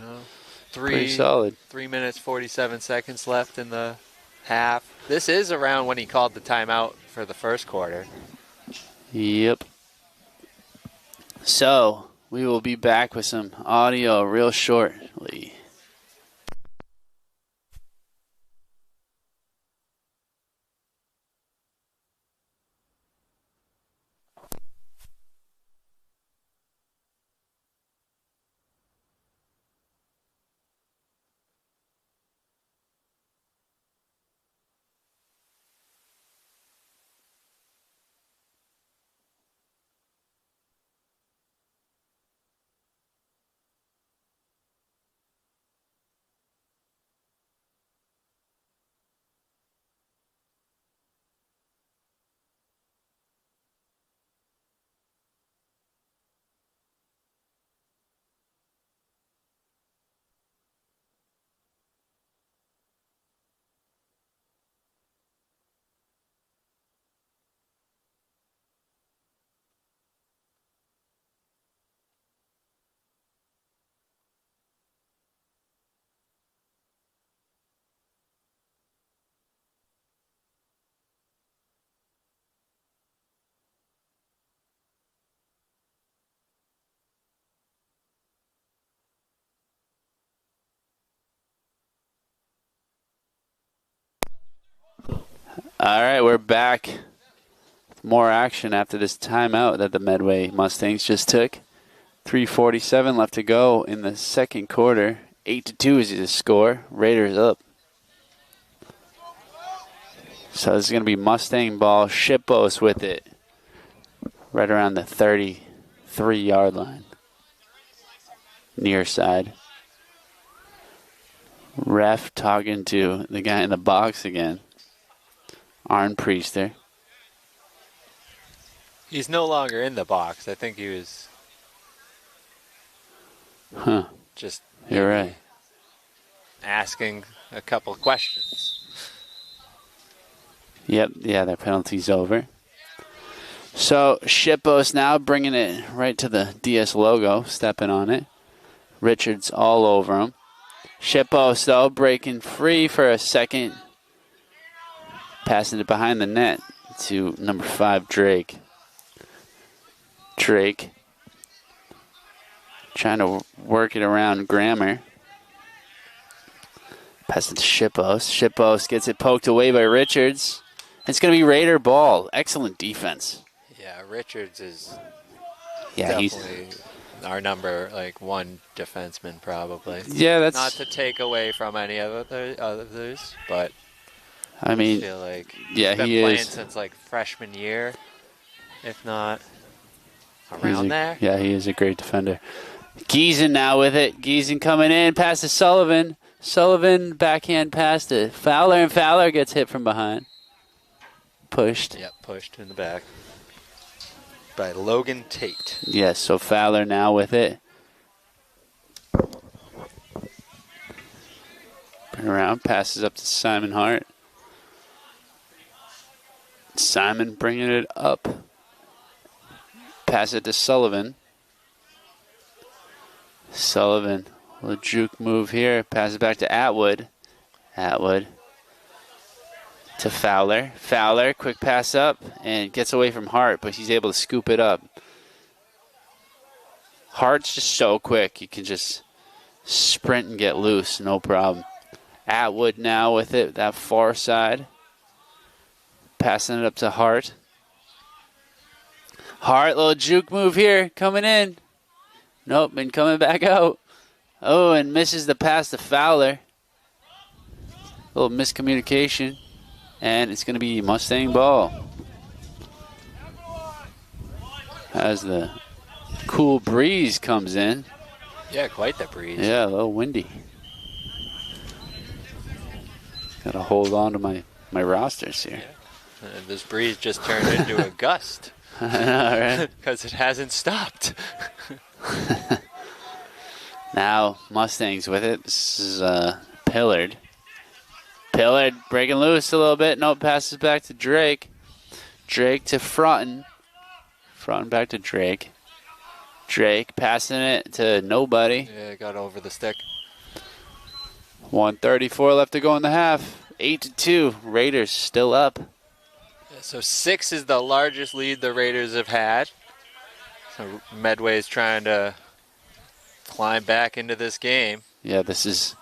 pretty solid. 3 minutes, 47 seconds left in the half. This is around when he called the timeout for the first quarter. Yep. So, we will be back with some audio real shortly. All right, we're back. More action after this timeout that the Medway Mustangs just took. 3:47 left to go in the second quarter. 8-2 is the score. Raiders up. So this is going to be Mustang ball. Shippost with it. Right around the 33-yard line. Near side. Ref talking to the guy in the box again. Arnpriester. He's no longer in the box. I think he was just You're right. asking a couple questions. Yep, yeah, their penalty's over. So Shippost now bringing it right to the DS logo, stepping on it. Richards all over him. Shippost, though, breaking free for a second. Passing it behind the net to number 5, Drake. Drake trying to work it around Grammer. Pass it to Shippost. Shippost gets it poked away by Richards. It's going to be Raider ball. Excellent defense. Yeah, Richards is Yeah, definitely our number one defenseman probably. Yeah, that's not to take away from any of the others, but I mean, I feel like yeah, he's been he playing is since freshman year, if not around there. Yeah, he is a great defender. Giesen now with it. Giesen coming in, passes Sullivan. Sullivan backhand pass to Fowler, and Fowler gets hit from behind. Pushed. Yep, pushed in the back by Logan Tate. Yes, so Fowler now with it. Bring around, passes up to Simon Hart. Simon bringing it up. Pass it to Sullivan. Sullivan, a little juke move here. Pass it back to Atwood. Atwood to Fowler. Fowler, quick pass up and gets away from Hart, but he's able to scoop it up. Hart's just so quick. You can just sprint and get loose, no problem. Atwood now with it, that far side. Passing it up to Hart. Hart, little juke move here, coming in. Nope, and coming back out. Oh, and misses the pass to Fowler. A little miscommunication. And it's going to be Mustang ball. As the cool breeze comes in. Yeah, quite the breeze. Yeah, a little windy. Got to hold on to my rosters here. Yeah. And this breeze just turned into a gust. I know, right? Because it hasn't stopped. Now Mustangs with it. This is Pillard. Pillard breaking loose a little bit. No, passes back to Drake. Drake to Frotton. Frotton back to Drake. Drake passing it to nobody. Yeah, got over the stick. 1:34 left to go in the half. 8-2. Raiders still up. So 6 is the largest lead the Raiders have had. So Medway is trying to climb back into this game. Yeah, this is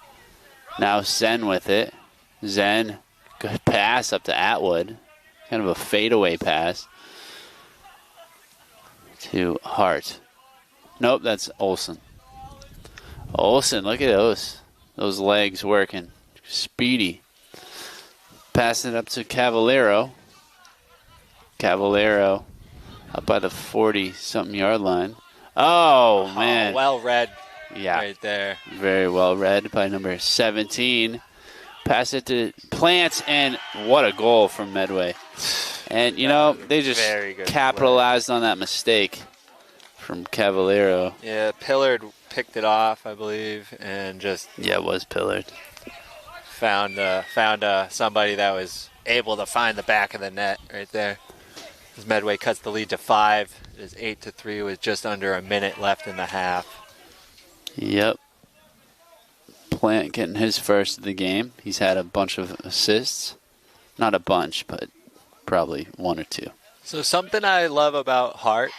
now Zen with it. Zen, good pass up to Atwood. Kind of a fadeaway pass to Hart. Nope, that's Olsen. Olsen, look at those legs working. Speedy. Passing it up to Cavallero. Cavallero up by the 40-something yard line. Oh, man. Well read. Yeah. Right there. Very well read by number 17. Pass it to Plants, and what a goal from Medway. And, you know, they just capitalized on that mistake from Cavallero. Yeah, Pillard picked it off, I believe, and just... Yeah, it was Pillard. Found somebody that was able to find the back of the net right there. As Medway cuts the lead to 5. It is 8-3 with just under a minute left in the half. Yep. Plant getting his first of the game. He's had a bunch of assists. Not a bunch, but probably 1 or 2. So something I love about Hart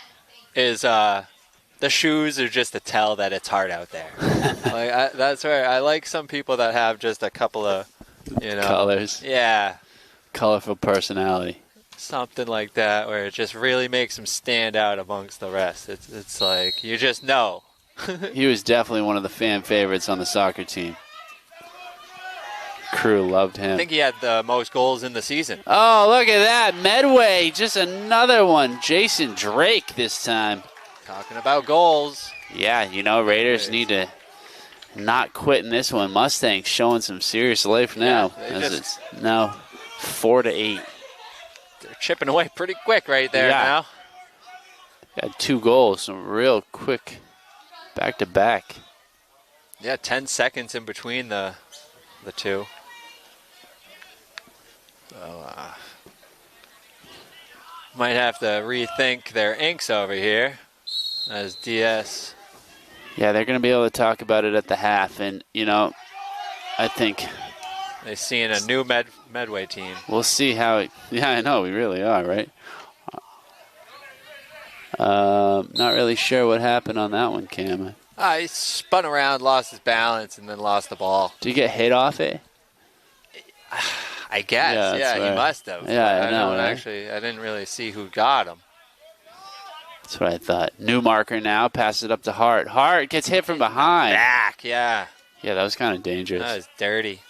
is the shoes are just to tell that it's hard out there. That's where I like some people that have just a couple of, colors. Yeah. Colorful personality. Something like that where it just really makes them stand out amongst the rest. It's like you just know. He was definitely one of the fan favorites on the soccer team. Crew loved him. I think he had the most goals in the season. Oh, look at that. Medway, just another one. Jason Drake this time. Talking about goals. Yeah, Raiders need to not quit in this one. Mustangs showing some serious life now. It's now 4-8. They're chipping away pretty quick right there now. Got 2 goals, some real quick back-to-back. Yeah, 10 seconds in between the two. So, might have to rethink their inks over here as DS. Yeah, they're going to be able to talk about it at the half, and, I think... They're seeing a new Medway team. We'll see how it... Yeah, I know, we really are, right? Not really sure what happened on that one, Cam. He spun around, lost his balance, and then lost the ball. Did you get hit off it? I guess. Yeah, right. He must have. Yeah, I know. Right? Actually, I didn't really see who got him. That's what I thought. New marker now. Pass it up to Hart. Hart gets hit from behind. Back, yeah. Yeah, that was kind of dangerous. That was dirty.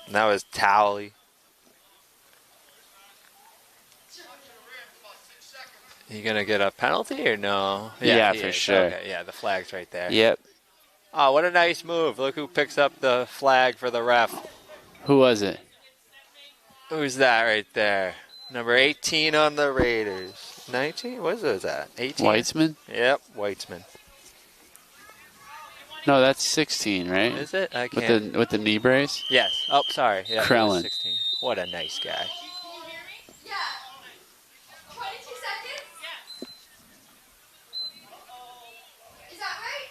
And that was towely. You going to get a penalty or no? Yeah for sure. Okay, yeah, the flag's right there. Yep. Oh, what a nice move. Look who picks up the flag for the ref. Who was it? Who's that right there? Number 18 on the Raiders. 19? What is that? 18? Weitzman? Yep, Weitzman. No, that's 16, right? Is it? I can't. With the knee brace? Yes. Oh, sorry. Yeah, Krellin. 16. What a nice guy. Yeah. 22 seconds? Is that right?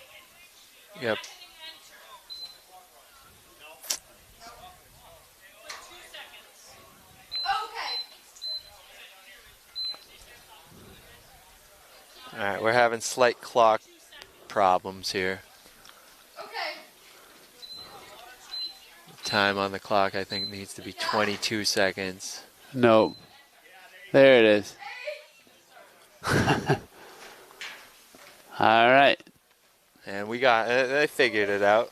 Yep. Okay. All right, we're having slight clock problems here. Okay. Time on the clock, I think, needs to be 22 seconds. Nope. There it is. All right. And they figured it out.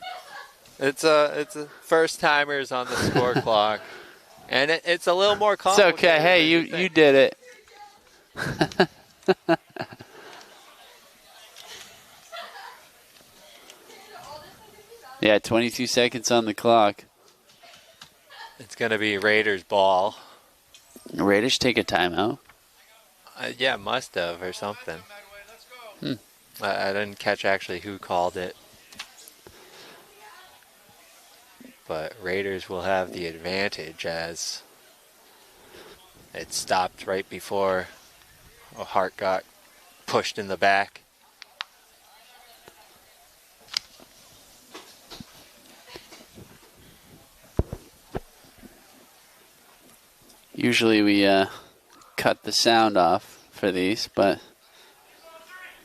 It's a first timers on the score clock, and it's a little more It's complicated. okay. Hey, you did it. Yeah, 22 seconds on the clock. It's gonna be Raiders ball. Raiders take a timeout. Yeah, must have or something. I didn't catch actually who called it. But Raiders will have the advantage as it stopped right before a Hart got pushed in the back. Usually we cut the sound off for these, but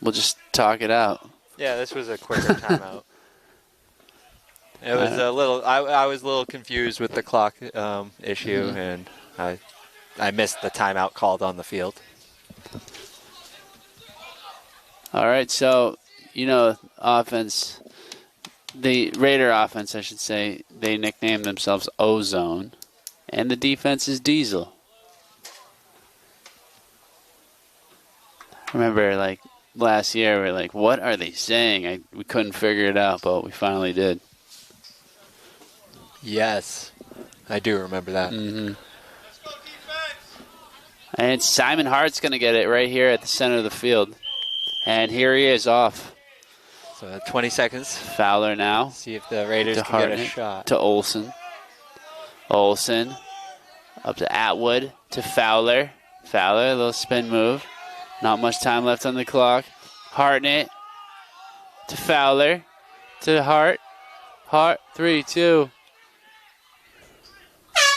we'll just talk it out. Yeah, this was a quicker timeout. It was a little. I was a little confused with the clock issue, and I missed the timeout called on the field. All right, so, offense, the Raider offense, I should say, they nicknamed themselves Ozone, and the defense is Diesel. Remember, last year, we were like, what are they saying? We couldn't figure it out, but we finally did. Yes, I do remember that. Mm-hmm. And Simon Hart's going to get it right here at the center of the field. And here he is off. So 20 seconds. Fowler now. See if the Raiders To can get a Hartnett, shot. to Olsen. Olsen. Up to Atwood. To Fowler. Fowler, a little spin move. Not much time left on the clock. Hartnett. To Fowler. To Hart. Hart. 3-2.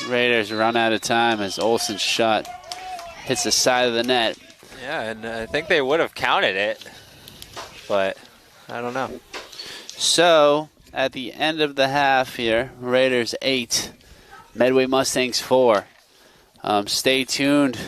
Raiders run out of time as Olsen's shot hits the side of the net. Yeah, and I think they would have counted it, but I don't know. So, at the end of the half here, Raiders 8, Medway Mustangs 4. Stay tuned.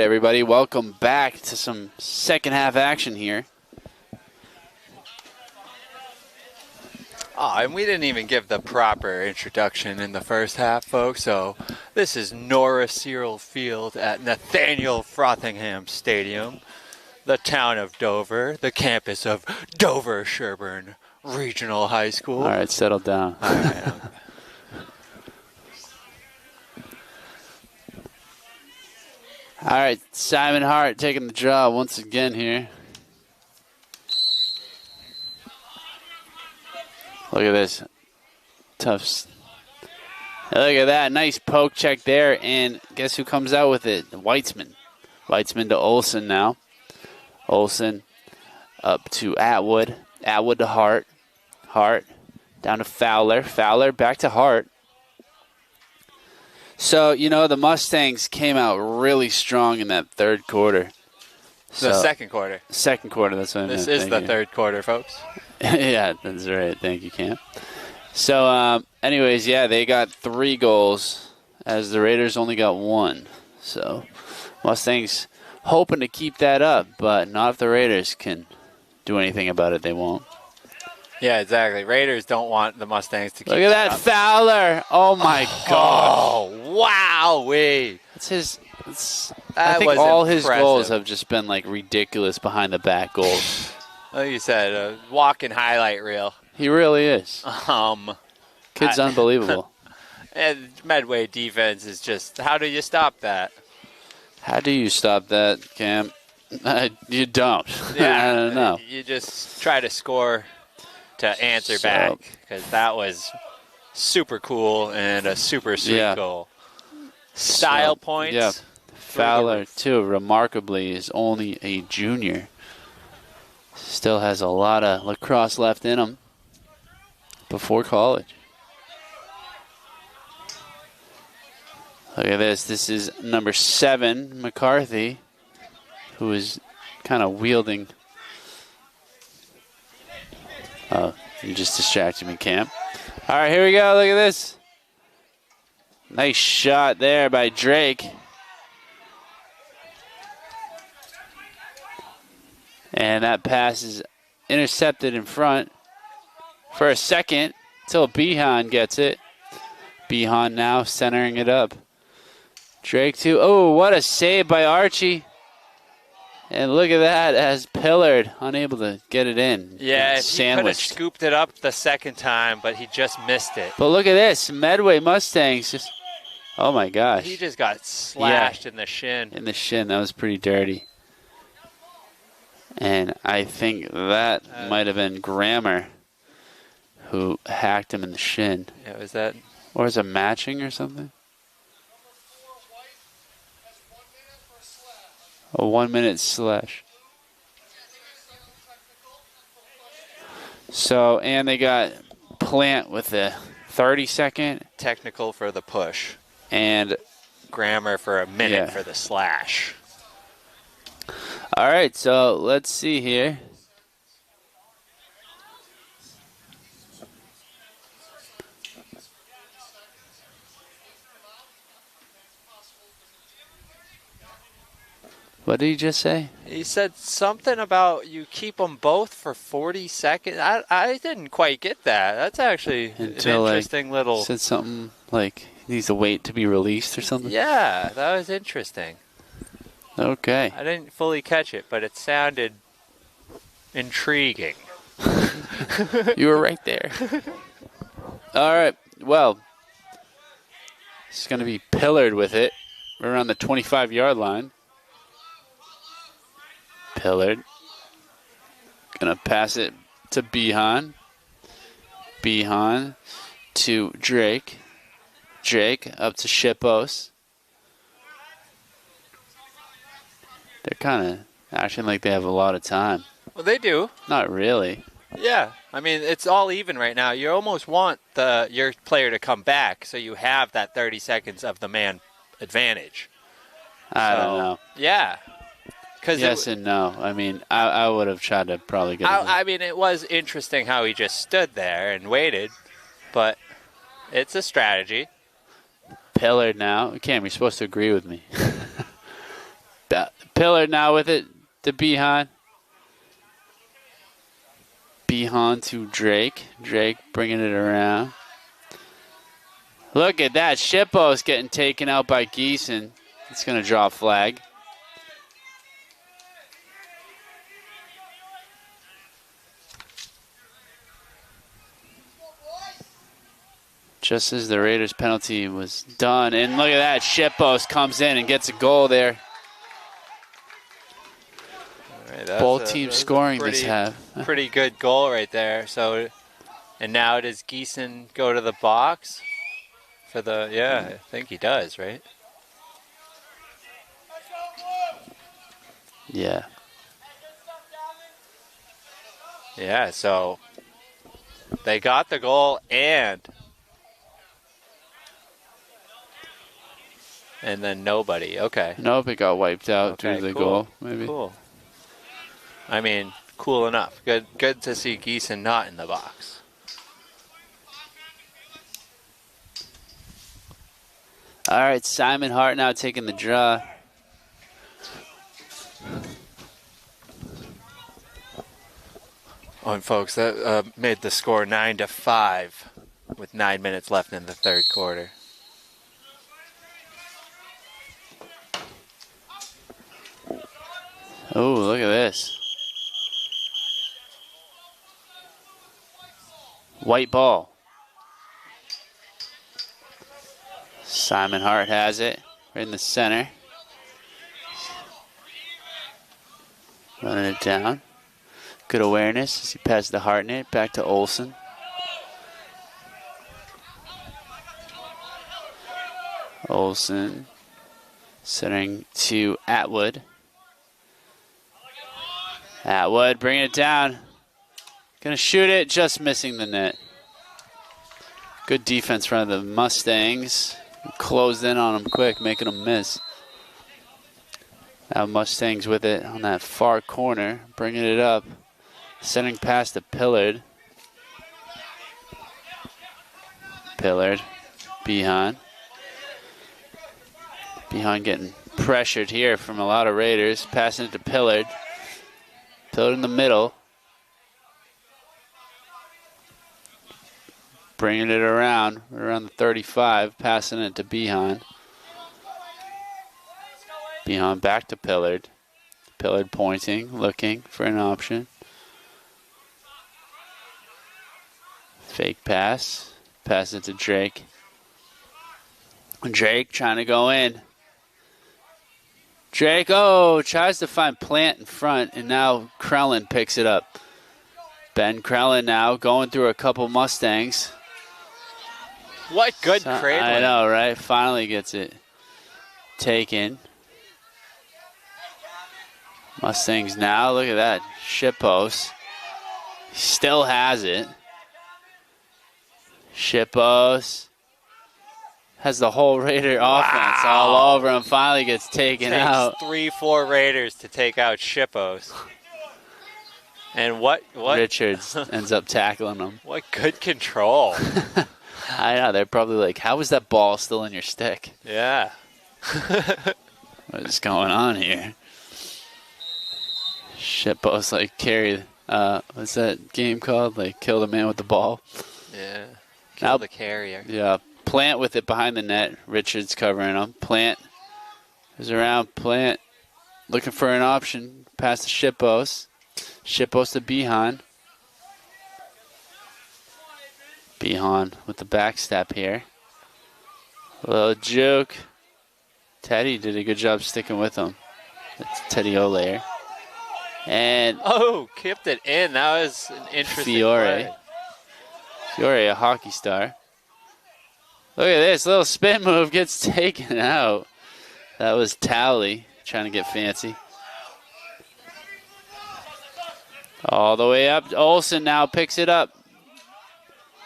everybody. Welcome back to some second half action here. Oh, and we didn't even give the proper introduction in the first half, folks. So this is Norris Searle Field at Nathaniel Frothingham Stadium, the town of Dover, the campus of Dover-Sherborn Regional High School. All right, settle down. All right. All right, Simon Hart taking the draw once again here. Look at this. Tough. Look at that. Nice poke check there. And guess who comes out with it? Weitzman. Weitzman to Olsen now. Olsen up to Atwood. Atwood to Hart. Hart down to Fowler. Fowler back to Hart. So, you know, the Mustangs came out really strong in that third quarter. The second quarter. Second quarter, that's what I meant. This is the third quarter, folks. Yeah, that's right. Thank you, Cam. So, anyways, yeah, they got 3 goals as the Raiders only got 1. So, Mustangs hoping to keep that up, but not if the Raiders can do anything about it. They won't. Yeah, exactly. Raiders don't want the Mustangs to keep Look at that up. Fowler. Oh, my gosh. Oh, wow. It's his. I That think was all his impressive. goals have just been, like, ridiculous behind the back goals. Like you said, a walking highlight reel. He really is. Kid's I- unbelievable. And Medway defense is just, how do you stop that? How do you stop that, Cam? You don't. Yeah, I don't know. You just try to score to answer So- back, because that was super cool and a super sweet Yeah. goal. Style points. Yeah. Fowler, too, remarkably, is only a junior. Still has a lot of lacrosse left in him before college. Look at this. This is number 7, McCarthy, who is kind of wielding. Oh, you just distracted me, Cam. All right, here we go. Look at this. Nice shot there by Drake. And that pass is intercepted in front for a second until Behan gets it. Behan now centering it up. Drake too. Oh, what a save by Archie. And look at that as Pillard unable to get it in. Yeah, if he could have Sandwiched. scooped it up the second time, but he just missed it. But look at this. Medway Mustangs just, oh my gosh. He just got slashed in the shin. In the shin. That was pretty dirty. And I think that might have been Grammer who hacked him in the shin. Yeah, was that? Or is it matching or something? A 1-minute slash. So, and they got Plant with the 30-second. Technical for the push. And Grammar for a minute Yeah. for the slash. all right, so let's see here. What did he just say? He said something about you keep them both for 40 seconds. I didn't quite get that. That's actually Until, an interesting little... Said something like he needs to wait to be released or something? Yeah, that was interesting. Okay. I didn't fully catch it, but it sounded intriguing. You were right there. All right. Well, it's going to be Pillard with it around the 25-yard line. Pillard going to pass it to Behan. Behan to Drake. Drake up to Shippos. They're kind of acting like they have a lot of time. Well, they do. Not really. Yeah. I mean, it's all even right now. You almost want your player to come back so you have that 30 seconds of the man advantage. I don't know. Yeah. Yes and no. I mean, I would have tried to probably get it. I mean, it was interesting how he just stood there and waited, but it's a strategy. Pillard now. Cam, you're supposed to agree with me. Pillard now with it to Behan. Behan to Drake. Drake bringing it around. Look at that. Shippo's getting taken out by Geeson. It's going to draw a flag. Just as the Raiders penalty was done. And look at that. Shippos comes in and gets a goal there. Right, Both teams scoring pretty, this half. Pretty good goal right there. So, and now does Geeson go to the box for the? Yeah, I think he does, right? Yeah. Yeah. So they got the goal and then nobody. Okay. Nope, it got wiped out due to the cool. goal. Maybe. Cool. I mean, cool enough. Good to see Geeson not in the box. All right, Simon Hart now taking the draw. Oh, and folks, that made the score 9-5 with 9 minutes left in the third quarter. Oh, look at this. White ball. Simon Hart has it right in the center. Running it down. Good awareness as he passes the Hartnett back to Olsen. Olsen centering to Atwood. Atwood bringing it down. Gonna shoot it, just missing the net. Good defense from the Mustangs. Closed in on them quick, making them miss. Now Mustangs with it on that far corner, bringing it up. Sending past to Pillard. Pillard, Behan. Behan getting pressured here from a lot of Raiders. Passing it to Pillard. Pillard in the middle. Bringing it around the 35. Passing it to Behan. Behan back to Pillard. Pillard pointing, looking for an option. Fake pass. Pass it to Drake. Drake trying to go in. Drake, tries to find Plant in front, and now Krellin picks it up. Ben Krellin now going through a couple Mustangs. What good cradling. I know, right? Finally gets it taken. Mustangs now, look at that. Shippos. Still has it. Shippos has the whole Raider offense all over him. Finally gets taken out. 3-4 Raiders to take out Shippos. And what? Richards ends up tackling him. What good control. I know. They're probably like, how is that ball still in your stick? Yeah. What is going on here? Shippos like carry. What's that game called? Like kill the man with the ball. Yeah. Kill the carrier. Yeah. Plant with it behind the net. Richards covering him. Plant is around. Plant looking for an option. Pass to Shippos. Shippos to Behan. Behan with the backstep here. A little juke. Teddy did a good job sticking with him. That's Teddy Olair. And kept it in. That was an interesting Fiore. play. Fiore, a hockey star. Look at this. Little spin move gets taken out. That was Towley trying to get fancy. All the way up. Olsen now picks it up.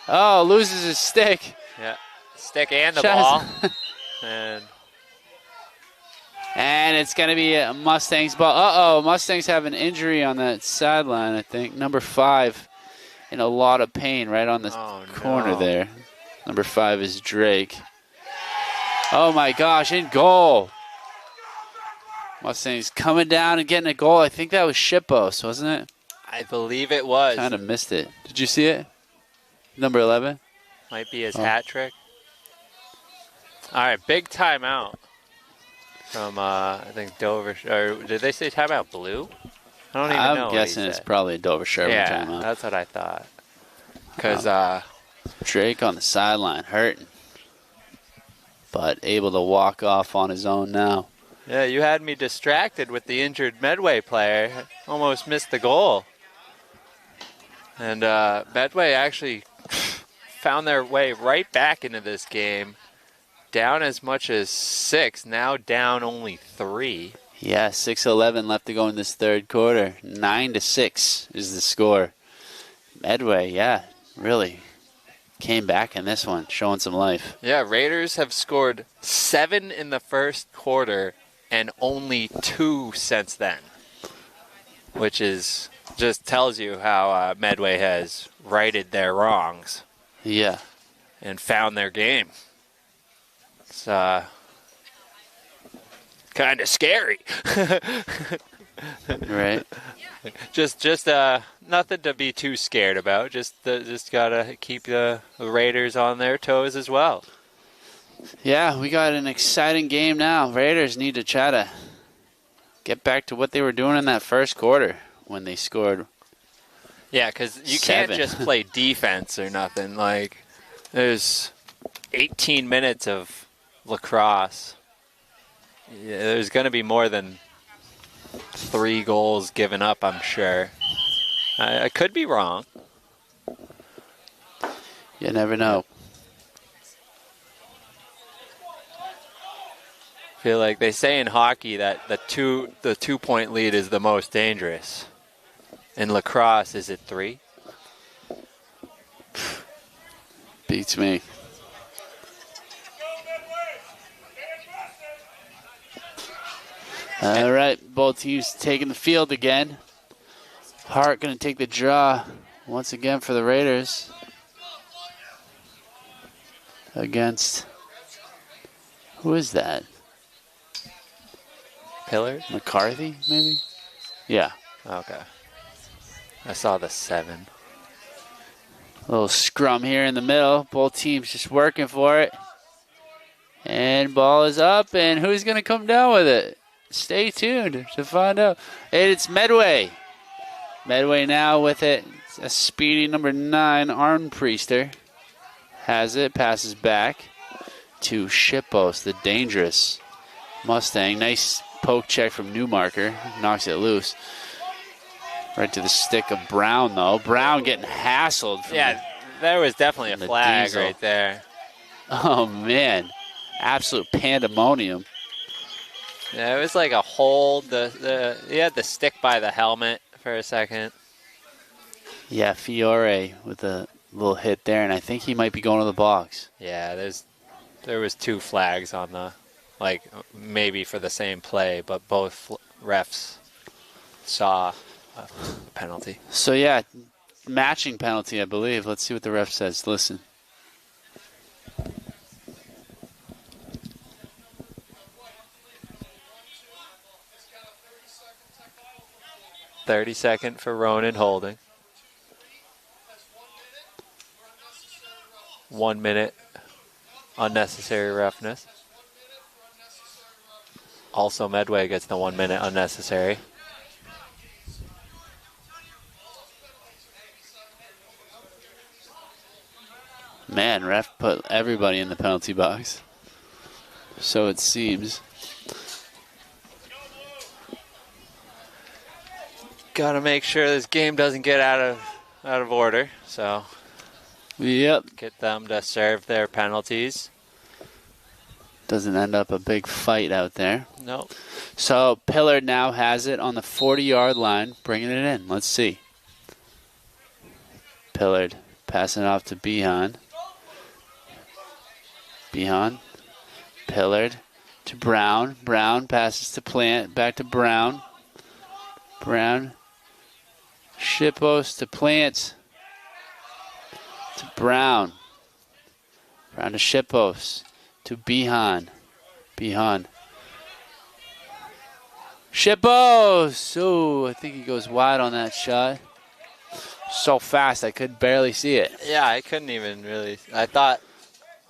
Oh, loses his stick. Yeah. Stick and the ball. And it's going to be a Mustangs ball. Mustangs have an injury on that sideline, I think. Number 5 in a lot of pain right on the corner there. Number 5 is Drake. Oh, my gosh, in goal. Mustangs coming down and getting a goal. I think that was Shippos, wasn't it? I believe it was. Kind of missed it. Did you see it? Number 11? Might be his hat trick. All right, big timeout from, I think, Dover. Or did they say timeout blue? I don't even know. I'm guessing it's probably a Dover-Sherborn yeah, timeout. that's what I thought. Because Drake on the sideline hurting, but able to walk off on his own now. yeah, you had me distracted with the injured Medway player. Almost missed the goal. And Medway actually found their way right back into this game. Down as much as 6, now down only 3. Yeah, 6:11 left to go in this third quarter. 9-6 is the score. Medway, yeah, really came back in this one, showing some life. Yeah, Raiders have scored 7 in the first quarter and only 2 since then, which is just tells you how Medway has righted their wrongs. Yeah. And found their game. It's kind of scary. Right. Just nothing to be too scared about. Just gotta keep the Raiders on their toes as well. Yeah, we got an exciting game now. Raiders need to try to get back to what they were doing in that first quarter when they scored. Yeah, because you 7. can't just play defense or nothing. Like, there's 18 minutes of lacrosse. Yeah, there's going to be more than 3 goals given up, I'm sure. I could be wrong. You never know. I feel like they say in hockey that the 2-point lead is the most dangerous. In lacrosse, is it 3? Beats me. All right, both teams taking the field again. Hart going to take the draw once again for the Raiders against, who is that? Pillard? McCarthy, maybe? Yeah. Okay. I saw the 7. A little scrum here in the middle. Both teams just working for it. And ball is up, and who's going to come down with it? Stay tuned to find out. It's Medway. Medway now with it. It's a speedy number 9, Arn Priester. Has it, passes back to Shippos, the dangerous Mustang. Nice poke check from Newmarker. Knocks it loose. Right to the stick of Brown, though. Brown getting hassled. Yeah, there was definitely a flag diesel. right there. Oh, man. Absolute pandemonium. Yeah, it was like a hold. He had the stick by the helmet for a second. Yeah, Fiore with a little hit there, and I think he might be going to the box. Yeah, there was 2 flags on the, like, maybe for the same play, but both refs saw a penalty. So, yeah, matching penalty, I believe. Let's see what the ref says. Listen. 30-second for Ronan holding. 1 minute unnecessary roughness. Also, Medway gets the 1 minute unnecessary. Man, ref put everybody in the penalty box. So it seems. Got to make sure this game doesn't get out of order. So, Yep. get them to serve their penalties. Doesn't end up a big fight out there. Nope. So Pillard now has it on the 40-yard line, bringing it in. Let's see. Pillard passing it off to Behan. Behan. Pillard to Brown. Brown passes to Plant. Back to Brown. Brown. Shippos to Plant. To Brown. Brown to Shippos. To Behan. Behan. Shippos. Oh, I think he goes wide on that shot. So fast, I could barely see it. Yeah, I couldn't even really. I thought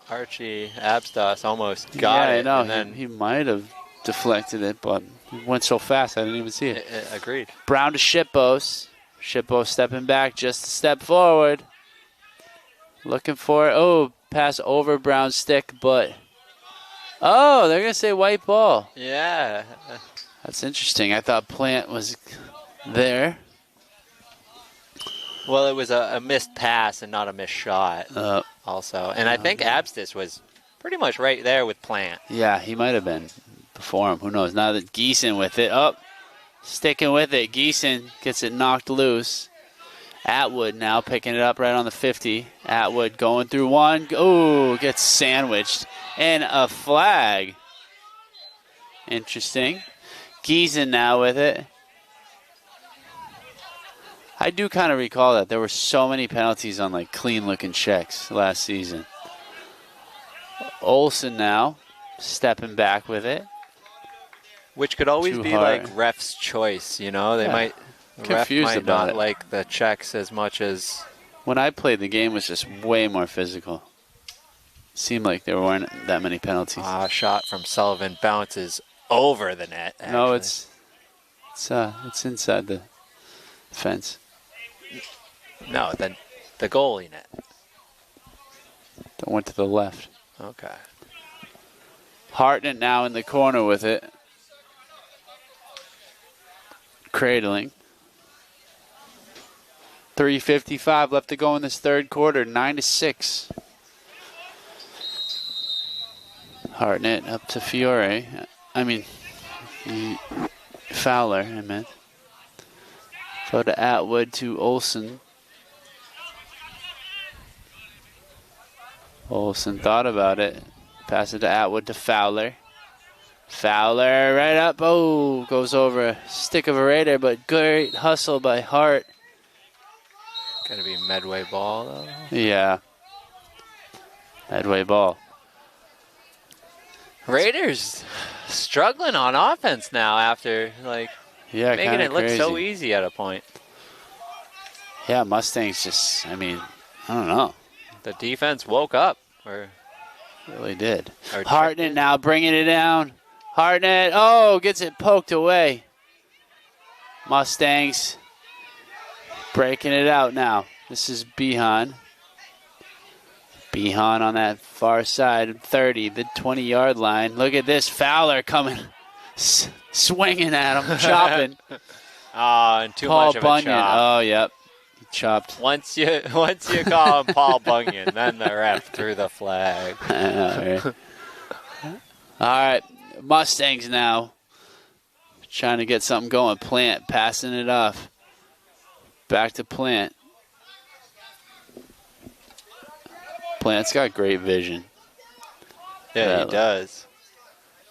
Archie Abstos almost got yeah, it. I know. And then He might have deflected it, but it went so fast I didn't even see it. Agreed. Brown to Shippos. Shippos stepping back just a step forward. Looking for it. Oh, pass over Brown's stick, but... Oh, they're going to say white ball. Yeah. That's interesting. I thought Plant was there. Well, it was a missed pass and not a missed shot also. And I think Abstis was pretty much right there with Plant. Yeah, he might have been before him. Who knows? Now that Geeson with it. Oh, sticking with it. Geeson gets it knocked loose. Atwood now picking it up right on the 50. Atwood going through one. Oh, gets sandwiched. And a flag. Interesting. Geeson now with it. I do kind of recall that there were so many penalties on like clean-looking checks last season. Olsen now stepping back with it. Which could always Too be hard. like ref's choice, you know? They might Confused ref might about not it. like the checks as much as When I played, the game was just way more physical. Seemed like there weren't that many penalties. shot from Sullivan bounces over the net. No, actually. it's inside the fence. No, then the goalie net. That went to the left. Okay. Hartnett now in the corner with it. Cradling. 3:55 left to go in this third quarter. 9-6. Hartnett up to Fiore. Fowler, I meant. Go to Atwood to Olsen. Olsen thought about it. Pass it to Atwood to Fowler. Fowler right up. Oh, goes over a stick of a radar, but great hustle by Hart. Gonna be Medway ball though. Yeah. Medway ball. Raiders struggling on offense now after like Yeah, making kinda it look crazy. so easy at a point. Yeah, Mustangs just, I don't know. The defense woke up. Or Really did. Or Hartnett now bringing it down. Hartnett, oh, gets it poked away. Mustangs breaking it out now. This is Behan. Behan on that far side, 30, the 20-yard line. Look at this, Fowler coming, swinging at him, chopping. and too Paul much of a Bunyan. chop. Oh, yep. He chopped. Once you call him Paul Bunyan, then the ref threw the flag. I know, right? All right, Mustangs now trying to get something going. Plant passing it off. Back to Plant. Plant's got great vision. Yeah, he does.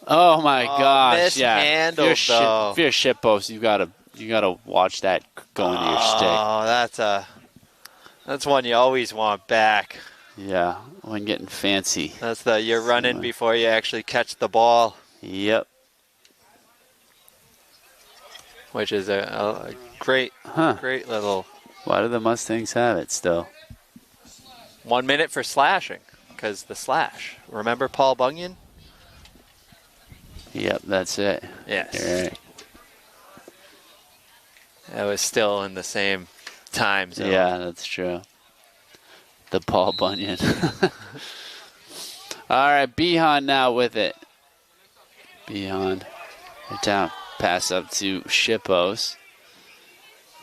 Oh my gosh! Yeah, mishandled, though. If you're a shitpost, you gotta watch that go into your stick. Oh, that's one you always want back. Yeah, when getting fancy. That's you're running before you actually catch the ball, Yep. which is a great little Why do the Mustangs have it still? 1 minute for slashing, because the slash. Remember Paul Bunyan? Yep, that's it. Yes. You're right. It was still in the same time zone. Yeah, that's true. The Paul Bunyan. All right, Behan now with it. Behan down. Pass up to Shippos.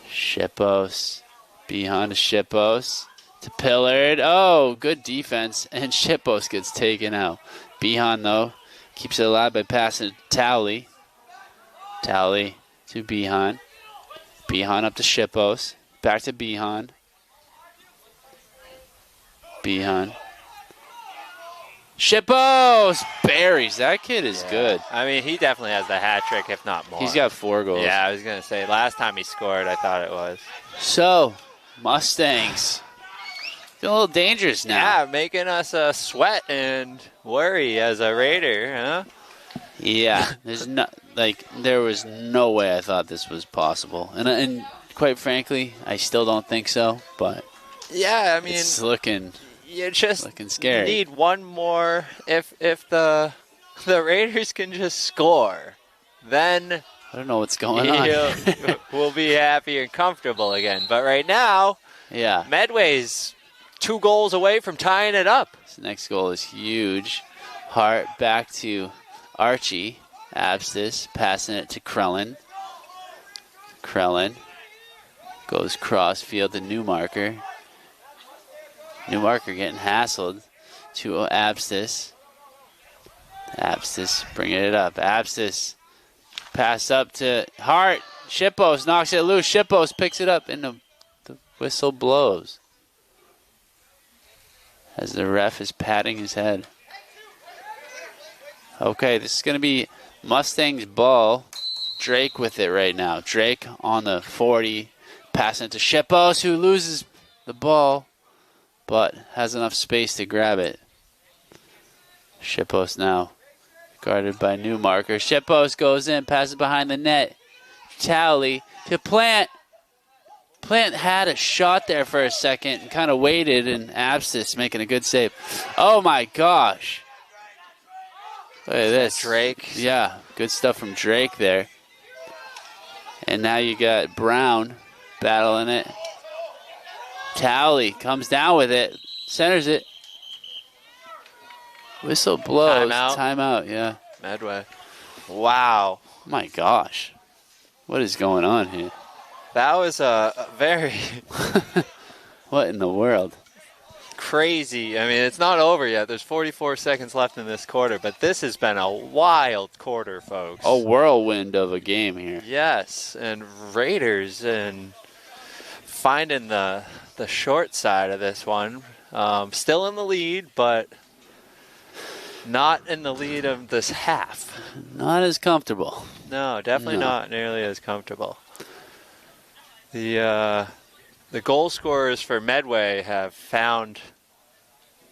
Shippos. Behan to Shippos. To Pillard. Oh, good defense. And Shippos gets taken out. Behan, though, keeps it alive by passing to Towley. Towley to Behan. Behan up to Shippos. Back to Behan. Behan. Shippos! Buries. That kid is good. I mean, he definitely has the hat trick, if not more. He's got 4 goals. Yeah, I was going to say, last time he scored, I thought it was. So, Mustangs. Feel a little dangerous now. Yeah, making us sweat and worry as a Raider, huh? Yeah, there was no way I thought this was possible, and quite frankly, I still don't think so. But Yeah, I mean, it's looking you just scary. need one more. If the Raiders can just score, then I don't know what's going on. we'll be happy and comfortable again. But right now, Yeah, Medway's 2 goals away from tying it up. this next goal is huge. Hart back to Archie. Abstis passing it to Krellin. Krellin goes cross field to Newmarker. Newmarker getting hassled to Abstis. Abstis bringing it up. Abstis pass up to Hart. Shippos knocks it loose. Shippos picks it up and the whistle blows as the ref is patting his head. Okay, this is going to be Mustang's ball. Drake with it right now. Drake on the 40. Passing it to Shippos, who loses the ball, but has enough space to grab it. Shippos now guarded by Newmarker. Shippos goes in, passes behind the net. Towley to Plant. Plant had a shot there for a second and kind of waited, and Abstis making a good save. Oh my gosh. Look at this. Drake. Yeah, good stuff from Drake there. And now you got Brown battling it. Towley comes down with it, centers it. Whistle blows. Timeout, yeah. Medway. Wow. My gosh. What is going on here? That was a very What in the world? crazy. I mean, it's not over yet. There's 44 seconds left in this quarter, but this has been a wild quarter, folks. A whirlwind of a game here. Yes, and Raiders and finding the short side of this one. Still in the lead, but not in the lead of this half. Not as comfortable. No, definitely not nearly as comfortable. The goal scorers for Medway have found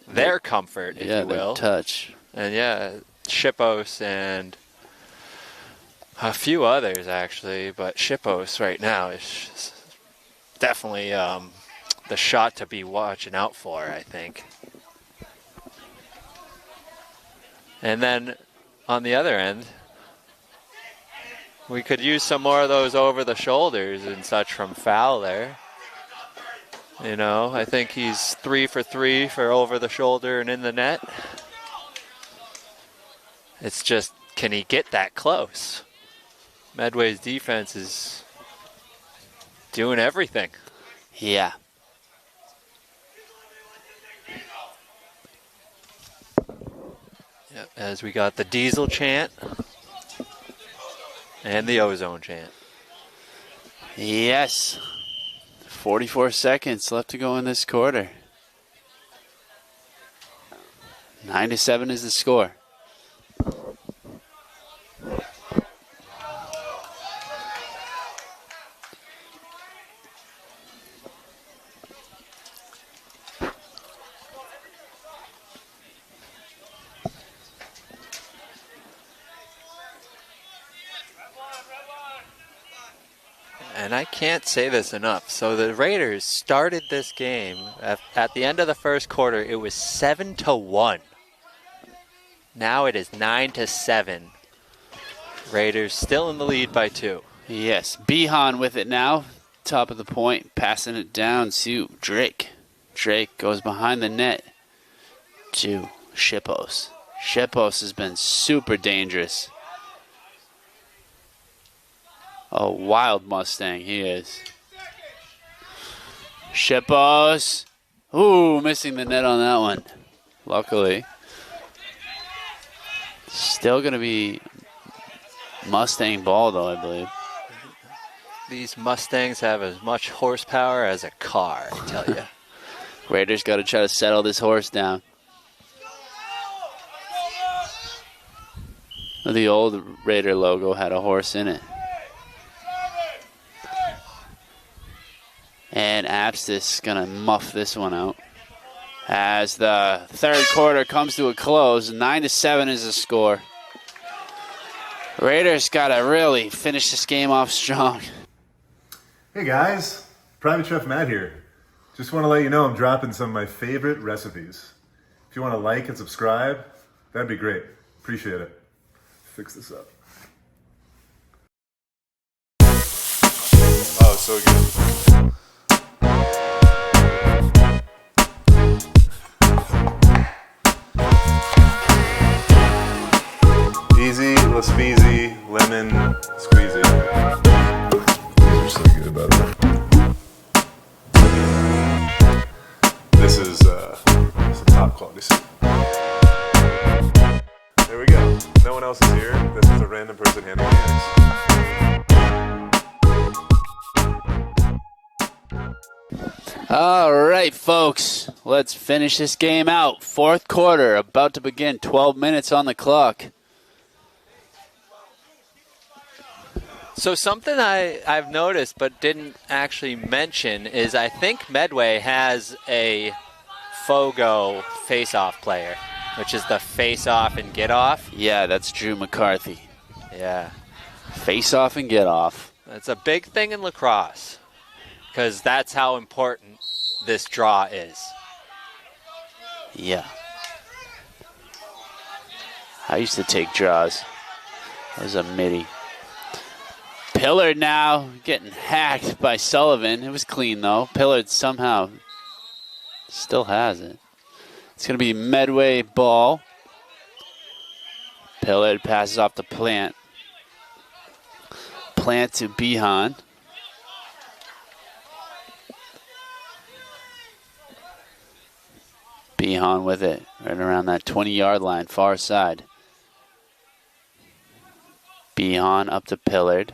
their comfort, if you will. Their touch. And yeah, Shippos and a few others actually, but Shippos right now is definitely the shot to be watching out for, I think. And then on the other end, we could use some more of those over the shoulders and such from Fowler. You know, I think he's 3 for 3 for over the shoulder and in the net. It's just, can he get that close? Medway's defense is doing everything. Yeah. Yep, as we got the Diesel chant and the Ozone chant. Yes. 44 seconds left to go in this quarter. 9-7 is the score. And I can't say this enough. So the Raiders started this game at the end of the first quarter. It was 7-1. Now it is 9-7. Raiders still in the lead by 2. Yes, Behan with it now. Top of the point, passing it down to Drake. Drake goes behind the net to Shippos. Shippos has been super dangerous. A wild Mustang he is. Shippos. Ooh, missing the net on that one. Luckily. Still going to be Mustang ball, though, I believe. These Mustangs have as much horsepower as a car, I tell you. Raiders got to try to settle this horse down. The old Raider logo had a horse in it. And Abstis going to muff this one out. As the third quarter comes to a close, 9-7 is the score. Raiders got to really finish this game off strong. Hey guys, Private Chef Matt here. Just want to let you know I'm dropping some of my favorite recipes. If you want to like and subscribe, that'd be great. Appreciate it. Fix this up. Oh, so good. Easy, speezy, lemon, squeezy. These are so good, by the way. This is some top quality soup. There we go. No one else is here. This is a random person handing eggs. All right, folks, let's finish this game out. Fourth quarter, about to begin, 12 minutes on the clock. So something I've noticed but didn't actually mention is I think Medway has a Fogo face-off player, which is the face-off and get-off. Yeah, that's Drew McCarthy. Yeah. Face off and get off. That's a big thing in lacrosse because that's how important this draw is. Yeah. I used to take draws. I was a midi. Pillard now getting hacked by Sullivan. It was clean, though. Pillard somehow still has it. It's going to be Medway ball. Pillard passes off to Plant. Plant to Behan. Behan with it right around that 20-yard line, far side. Behan up to Pillard.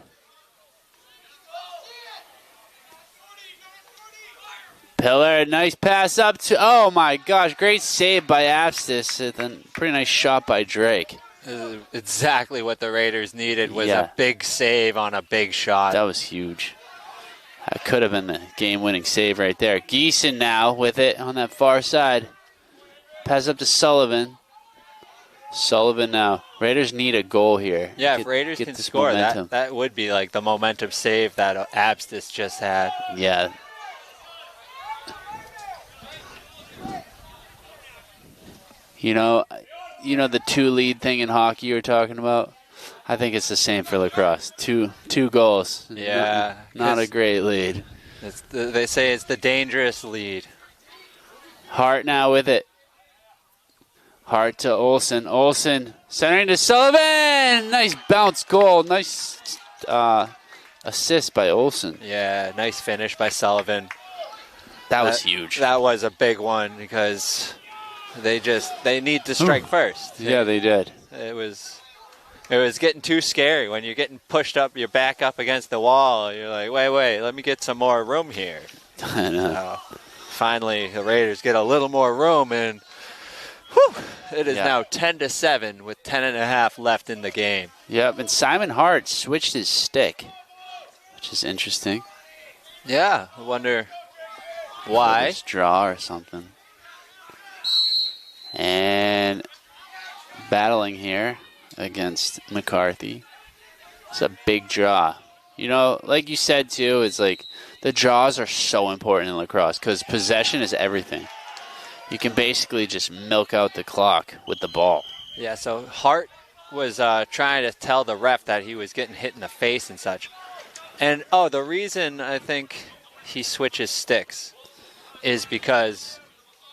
Pillard, nice pass up to, oh my gosh, great save by Apstis, and then pretty nice shot by Drake. Exactly what the Raiders needed was Yeah. a big save on a big shot. That was huge. That could have been the game-winning save right there. Geeson now with it on that far side. Pass up to Sullivan. Sullivan now. Raiders need a goal here. Yeah, if Raiders can this score, momentum. that would be like the momentum save that Abstis just had. Yeah. You know the two lead thing in hockey you were talking about? I think it's the same for lacrosse. Two goals. Yeah. Not a great lead. They say it's the dangerous lead. Hart now with it. Hart to Olsen. Olsen centering to Sullivan. Nice bounce goal. Nice assist by Olsen. Yeah, nice finish by Sullivan. That was huge. That was a big one because they need to strike first. Yeah, they did. It was getting too scary when you're getting pushed up, your back up against the wall. You're like, wait, let me get some more room here. I know. Finally, the Raiders get a little more room, and whew, it is now 10-7 with 10.5 left in the game. Yep, and Simon Hart switched his stick, which is interesting. Yeah, I wonder why. This draw or something. And battling here against McCarthy. It's a big draw. You know, like you said too, it's like the draws are so important in lacrosse because possession is everything. You can basically just milk out the clock with the ball. Yeah, so Hart was trying to tell the ref that he was getting hit in the face and such. And, the reason I think he switches sticks is because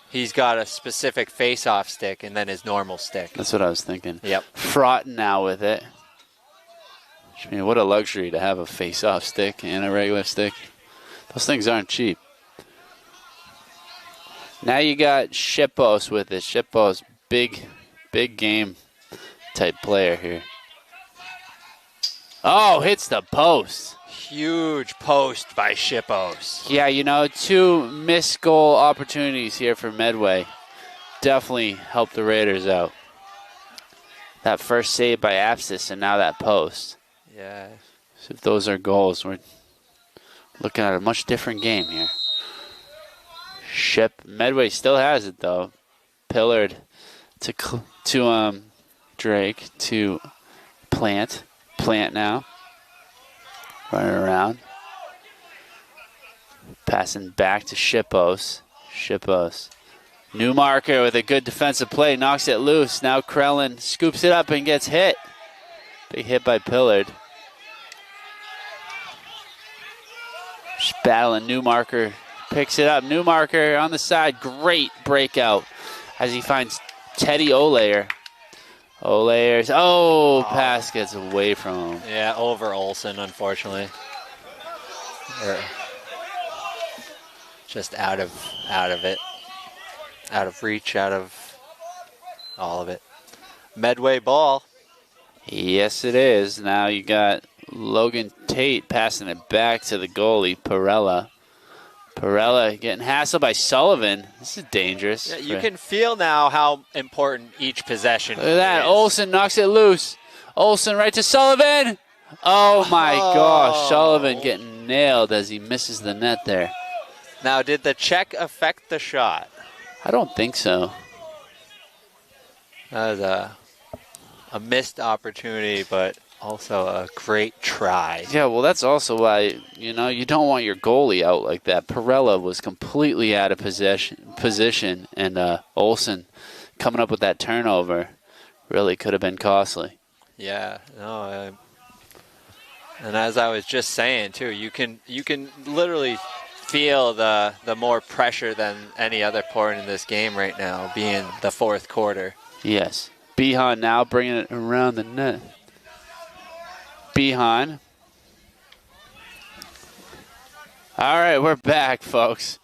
he's got a specific face-off stick and then his normal stick. That's what I was thinking. Yep. Fraught now with it. I mean, what a luxury to have a face-off stick and a regular stick. Those things aren't cheap. Now you got Shipos with it. Shipos, big game type player here. Oh, hits the post. Huge post by Shipos. Yeah, two missed goal opportunities here for Medway. Definitely helped the Raiders out. That first save by Apsis and now that post. Yeah. So if those are goals, we're looking at a much different game here. Medway still has it though. Pillard to Drake to Plant. Plant now. Running around. Passing back to Shippos. Shippos. New marker with a good defensive play. Knocks it loose. Now Krellin scoops it up and gets hit. Big hit by Pillard. Just battling. Newmarker picks it up. Newmarker on the side. Great breakout as he finds Teddy Olayer. Olayer's, pass gets away from him. Yeah, over Olsen, unfortunately. Just out of it. Out of reach, out of all of it. Medway ball. Yes, it is. Now you got Logan Tate passing it back to the goalie, Perella. Perella getting hassled by Sullivan. This is dangerous. Yeah, you can feel now how important each possession Look at that. is. Olsen knocks it loose. Olsen right to Sullivan. Oh, my gosh. Sullivan getting nailed as he misses the net there. Now, did the check affect the shot? I don't think so. That was a missed opportunity, but also a great try. Yeah, well, that's also why, you don't want your goalie out like that. Perella was completely out of position, and Olsen coming up with that turnover really could have been costly. Yeah, no, and as I was just saying too, you can literally feel the more pressure than any other point in this game right now, being the fourth quarter. Yes. Behan now bringing it around the net. Behan. All right, we're back, folks.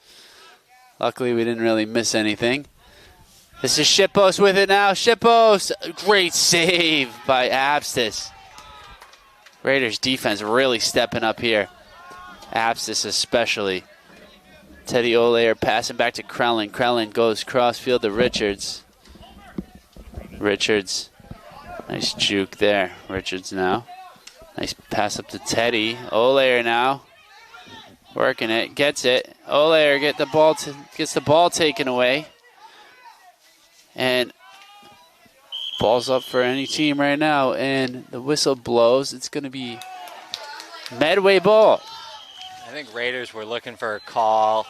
Luckily, we didn't really miss anything. This is Shippos with it now. Shippos, great save by Abstis. Raiders defense really stepping up here. Abstis especially. Teddy Olayer passing back to Krellin. Krellin goes crossfield to Richards. Richards, nice juke there. Richards now. Nice pass up to Teddy. Olayer now. Working it, gets it. Olayer gets the ball taken away. And ball's up for any team right now. And the whistle blows. It's going to be Medway ball. I think Raiders were looking for a call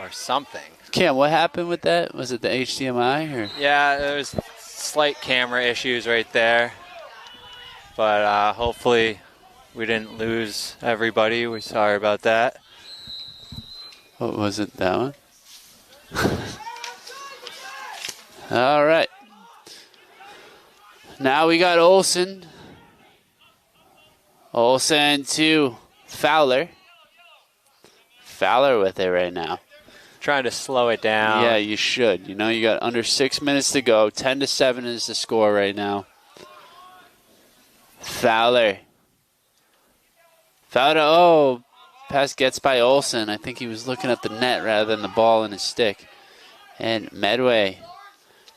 or something. Cam, what happened with that? Was it the HDMI? Or? Yeah, there was slight camera issues right there. But hopefully we didn't lose everybody. We're sorry about that. What was it, that one? All right. Now we got Olsen. Olsen to Fowler. Fowler with it right now. Trying to slow it down. Yeah, you should. You got under 6 minutes to go. 10-7 is the score right now. Fowler. Pass gets by Olsen. I think he was looking at the net rather than the ball in his stick. And Medway.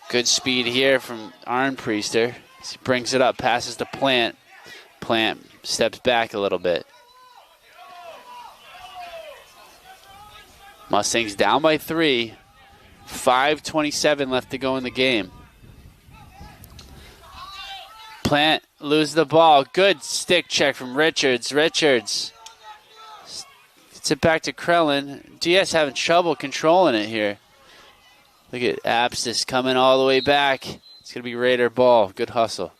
Good speed here from Arnpriester. He brings it up, passes to Plant. Plant steps back a little bit. Mustangs down by 3. 5:27 left to go in the game. Plant loses the ball. Good stick check from Richards. Richards gets it back to Krellin. DS having trouble controlling it here. Look at Abstis coming all the way back. It's going to be Raider ball. Good hustle.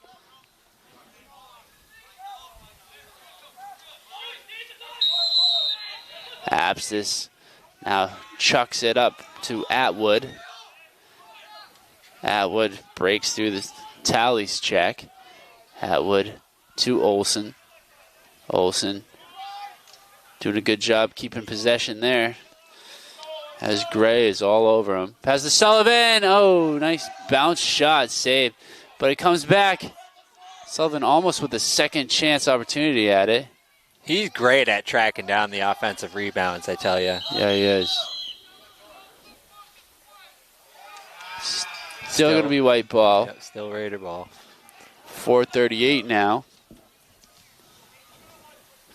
Abstis now chucks it up to Atwood. Atwood breaks through the tallies check. Atwood to Olsen. Olsen doing a good job keeping possession there. As Gray is all over him. Pass to Sullivan. Oh, nice bounce shot, save. But it comes back. Sullivan almost with a second chance opportunity at it. He's great at tracking down the offensive rebounds, I tell you. Yeah, he is. Still going to be white ball. Yep, still Raider ball. 4:38 now.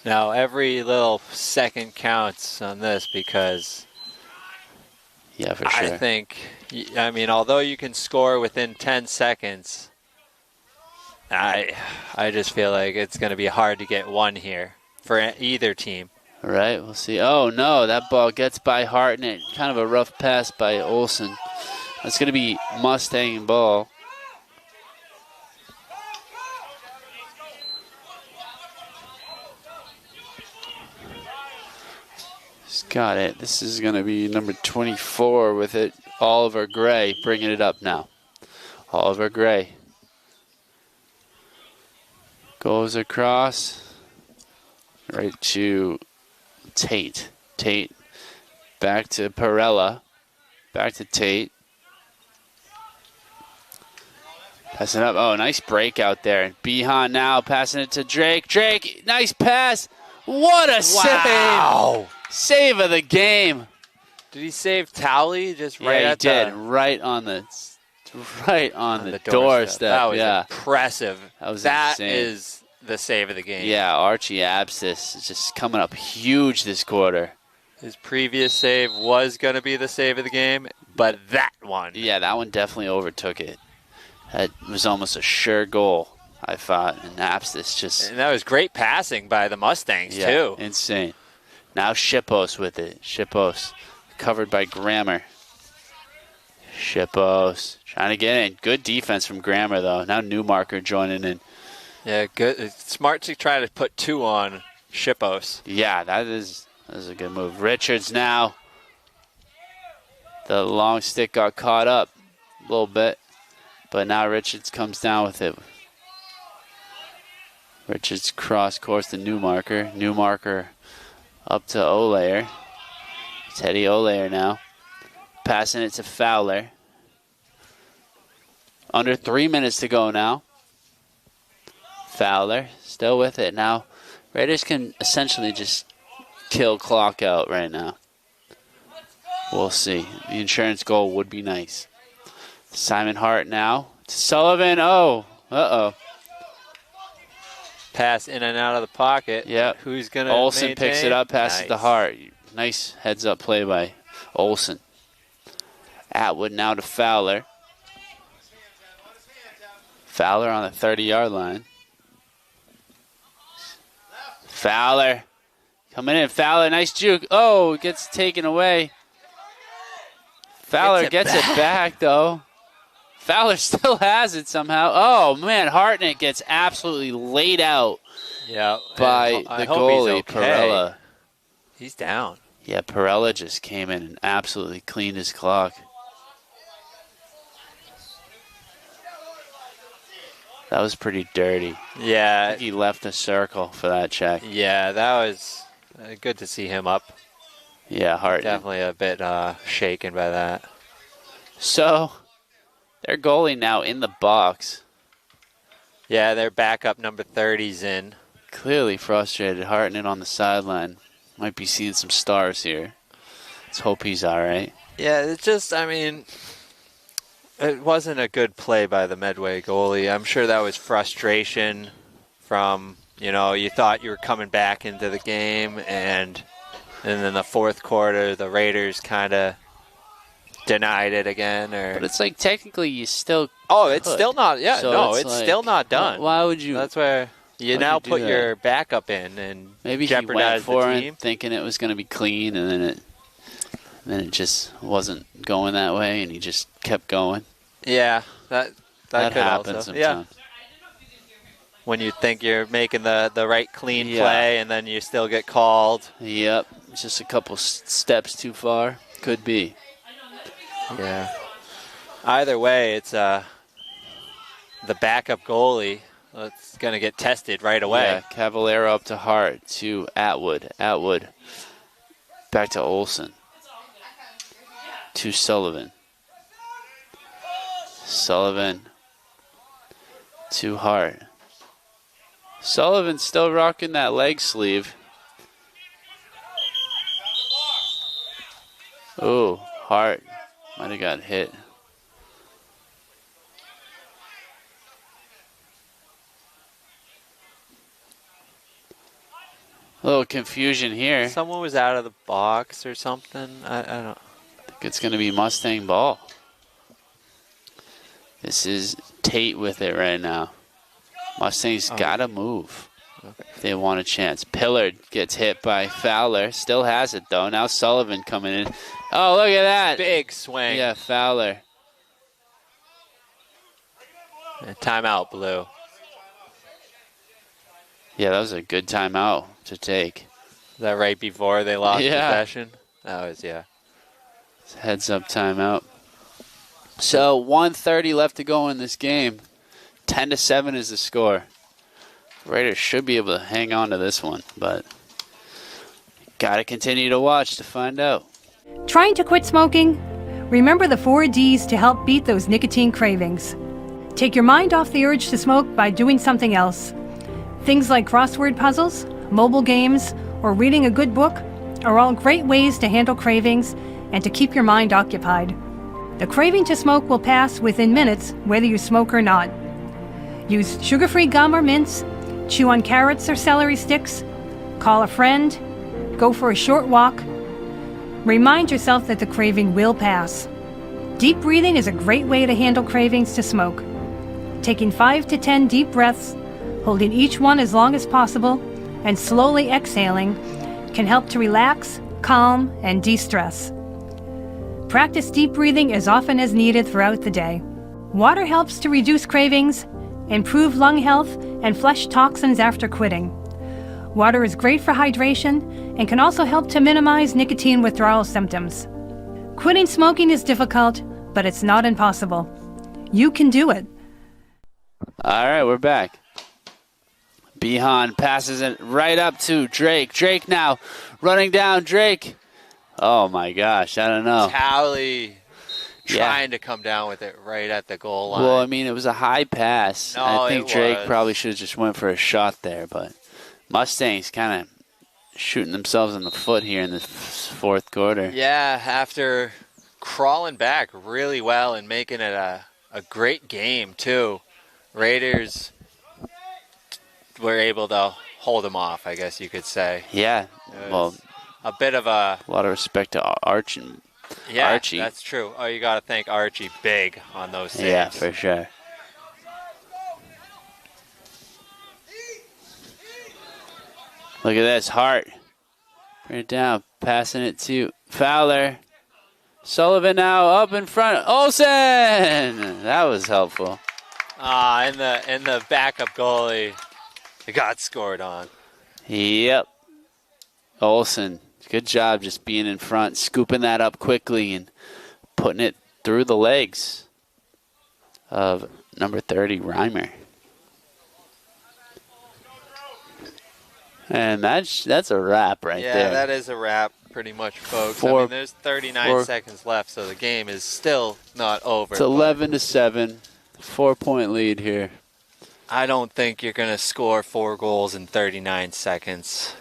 Now, every little second counts on this because Yeah, for sure. I think, although you can score within 10 seconds, I just feel like it's going to be hard to get one here for either team. All right, we'll see. Oh, no, that ball gets by Hartnett. Kind of a rough pass by Olsen. That's going to be Mustang ball. He's got it. This is going to be number 24 with it. Oliver Gray bringing it up now. Oliver Gray goes across right to Tate. Tate back to Perella. Back to Tate. Passing up. Oh, nice break out there. Behan now passing it to Drake. Drake, nice pass. What a save. Save of the game. Did he save Towley just right Yeah, he at did. the Right on the doorstep. That was yeah. impressive. That That is the save of the game. Yeah, Archie Abscess is just coming up huge this quarter. His previous save was going to be the save of the game, but that one. Yeah, that one definitely overtook it. That was almost a sure goal, I thought. And Abscess just... And that was great passing by the Mustangs, too. Insane. Now Shippos with it. Shippos covered by Grammer. Shippos trying to get in. Good defense from Grammer, though. Now Newmarker joining in. Yeah, good. It's smart to try to put two on Shippos. Yeah, that is a good move. Richards now. The long stick got caught up a little bit, but now Richards comes down with it. Richards cross course to Newmarker. Newmarker up to Olayer. Teddy Olayer now. Passing it to Fowler. Under 3 minutes to go now. Fowler still with it now. Raiders can essentially just kill clock out right now. We'll see. The insurance goal would be nice. Simon Hart now to Sullivan. Oh, uh-oh. Pass in and out of the pocket. Yeah. Who's going to Olsen maintain? picks it up, passes Nice. to Hart. Nice heads-up play by Olsen. Atwood now to Fowler. Fowler on the 30-yard line. Fowler coming in. Fowler, nice juke. Oh, gets taken away. Fowler gets it back, though. Fowler still has it somehow. Oh, man, Hartnett gets absolutely laid out by I the hope goalie, he's okay. Perella. He's down. Yeah, Perella just came in and absolutely cleaned his clock. That was pretty dirty. I Yeah, think he left the circle for that check. yeah, that was good to see him up. Yeah, Hartnett. Definitely a bit shaken by that. So, their goalie now in the box. Yeah, their backup number 30's in. Clearly frustrated. Hartnett on the sideline. Might be seeing some stars here. Let's hope he's all right. Yeah, it's just, I mean, it wasn't a good play by the Medway goalie. I'm sure that was frustration from, you thought you were coming back into the game, and then the fourth quarter, the Raiders kind of denied it again. But it's like technically you still it's could. still not, So it's like, still not done. Why would you? That's where you Why'd now you do put that? your backup in and Maybe he went jeopardize for the it team. thinking it was going to be clean, and then it just wasn't going that way, and he just kept going. Yeah, that could happens also. sometimes. Yeah, when you think you're making the right clean Yeah. play and then you still get called. Yep, just a couple steps too far. Could be. Yeah. Either way, it's the backup goalie that's going to get tested right away. Yeah, Cavallero up to Hart to Atwood. Atwood back to Olsen. To Sullivan. Sullivan to Hart. Sullivan still rocking that leg sleeve. Oh, Hart might have got hit. A little confusion here. Someone was out of the box or something. I don't. I think it's going to be Mustang ball. This is Tate with it right now. Mustangs got to move if they want a chance. Pillard gets hit by Fowler. Still has it, though. Now Sullivan coming in. Oh, look at that. Big swing. Yeah, Fowler. Timeout, Blue. Yeah, that was a good timeout to take. Is that right before they lost Yeah. possession? That was, yeah. Heads up timeout. So 1:30 left to go in this game. 10-7 is the score. Raiders should be able to hang on to this one, but got to continue to watch to find out. Trying to quit smoking? Remember the 4 Ds to help beat those nicotine cravings. Take your mind off the urge to smoke by doing something else. Things like crossword puzzles, mobile games, or reading a good book are all great ways to handle cravings and to keep your mind occupied. The craving to smoke will pass within minutes whether you smoke or not. Use sugar-free gum or mints, chew on carrots or celery sticks, call a friend, go for a short walk. Remind yourself that the craving will pass. Deep breathing is a great way to handle cravings to smoke. Taking 5 to 10 deep breaths, holding each one as long as possible, and slowly exhaling can help to relax, calm, and de-stress. Practice deep breathing as often as needed throughout the day. Water helps to reduce cravings, improve lung health, and flush toxins after quitting. Water is great for hydration and can also help to minimize nicotine withdrawal symptoms. Quitting smoking is difficult, but it's not impossible. You can do it. All right, we're back. Behan passes it right up to Drake. Drake now running down. Drake. Oh, my gosh. I don't know. Towley trying to come down with it right at the goal line. Well, I mean, it was a high pass. No, I think it Drake was. probably should have just went for a shot there, but Mustangs kind of shooting themselves in the foot here in the fourth quarter. Yeah, after crawling back really well and making it a great game, too. Raiders were able to hold them off, I guess you could say. Yeah, well, A bit of a... lot of respect to Archie. That's true. Oh, you got to thank Archie big on those saves. Yeah, for sure. Look at this, Hart. Bring it down, passing it to Fowler. Sullivan now up in front. Olsen! That was helpful. In the backup goalie, it got scored on. Yep. Olsen, good job just being in front, scooping that up quickly and putting it through the legs of number 30, Reimer. And that's a wrap right there. Yeah, that is a wrap pretty much, folks. I mean, there's 39 seconds left, so the game is still not over. It's 11-7, 4-point lead here. I don't think you're going to score 4 goals in 39 seconds.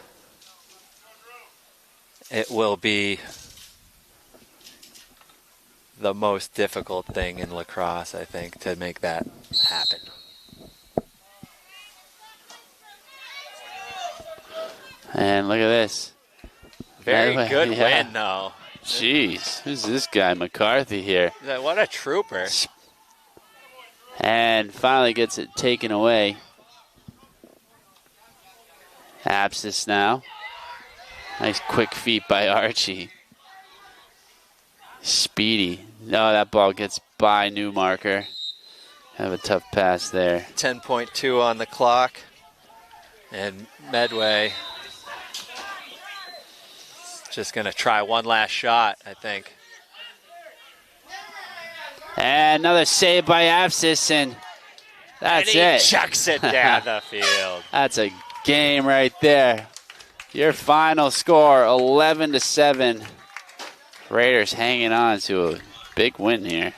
It will be the most difficult thing in lacrosse, I think, to make that happen. And look at this. Very Medway, good yeah. win, though. Jeez, who's this guy, McCarthy here? What a trooper. And finally gets it taken away. Abscess now. Nice quick feet by Archie. Speedy. No, that ball gets by Newmarker. Have a tough pass there. 10.2 on the clock. And Medway just going to try one last shot, I think. And another save by Abscess, and that's and he it. chucks it down the field. That's a game right there. Your final score, 11-7. Raiders hanging on to a big win here.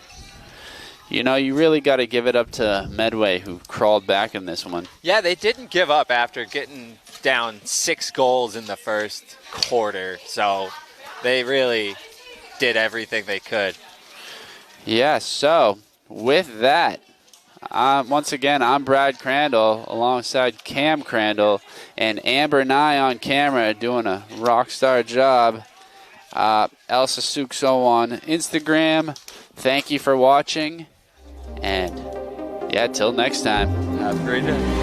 You know, you really got to give it up to Medway, who crawled back in this one. Yeah, they didn't give up after getting down 6 goals in the first quarter. So they really did everything they could. Yeah, so with that, once again, I'm Brad Crandall alongside Cam Crandall and Amber Nye on camera doing a rock star job. Elsa Sukso on Instagram. Thank you for watching. And yeah, till next time. Have a great day.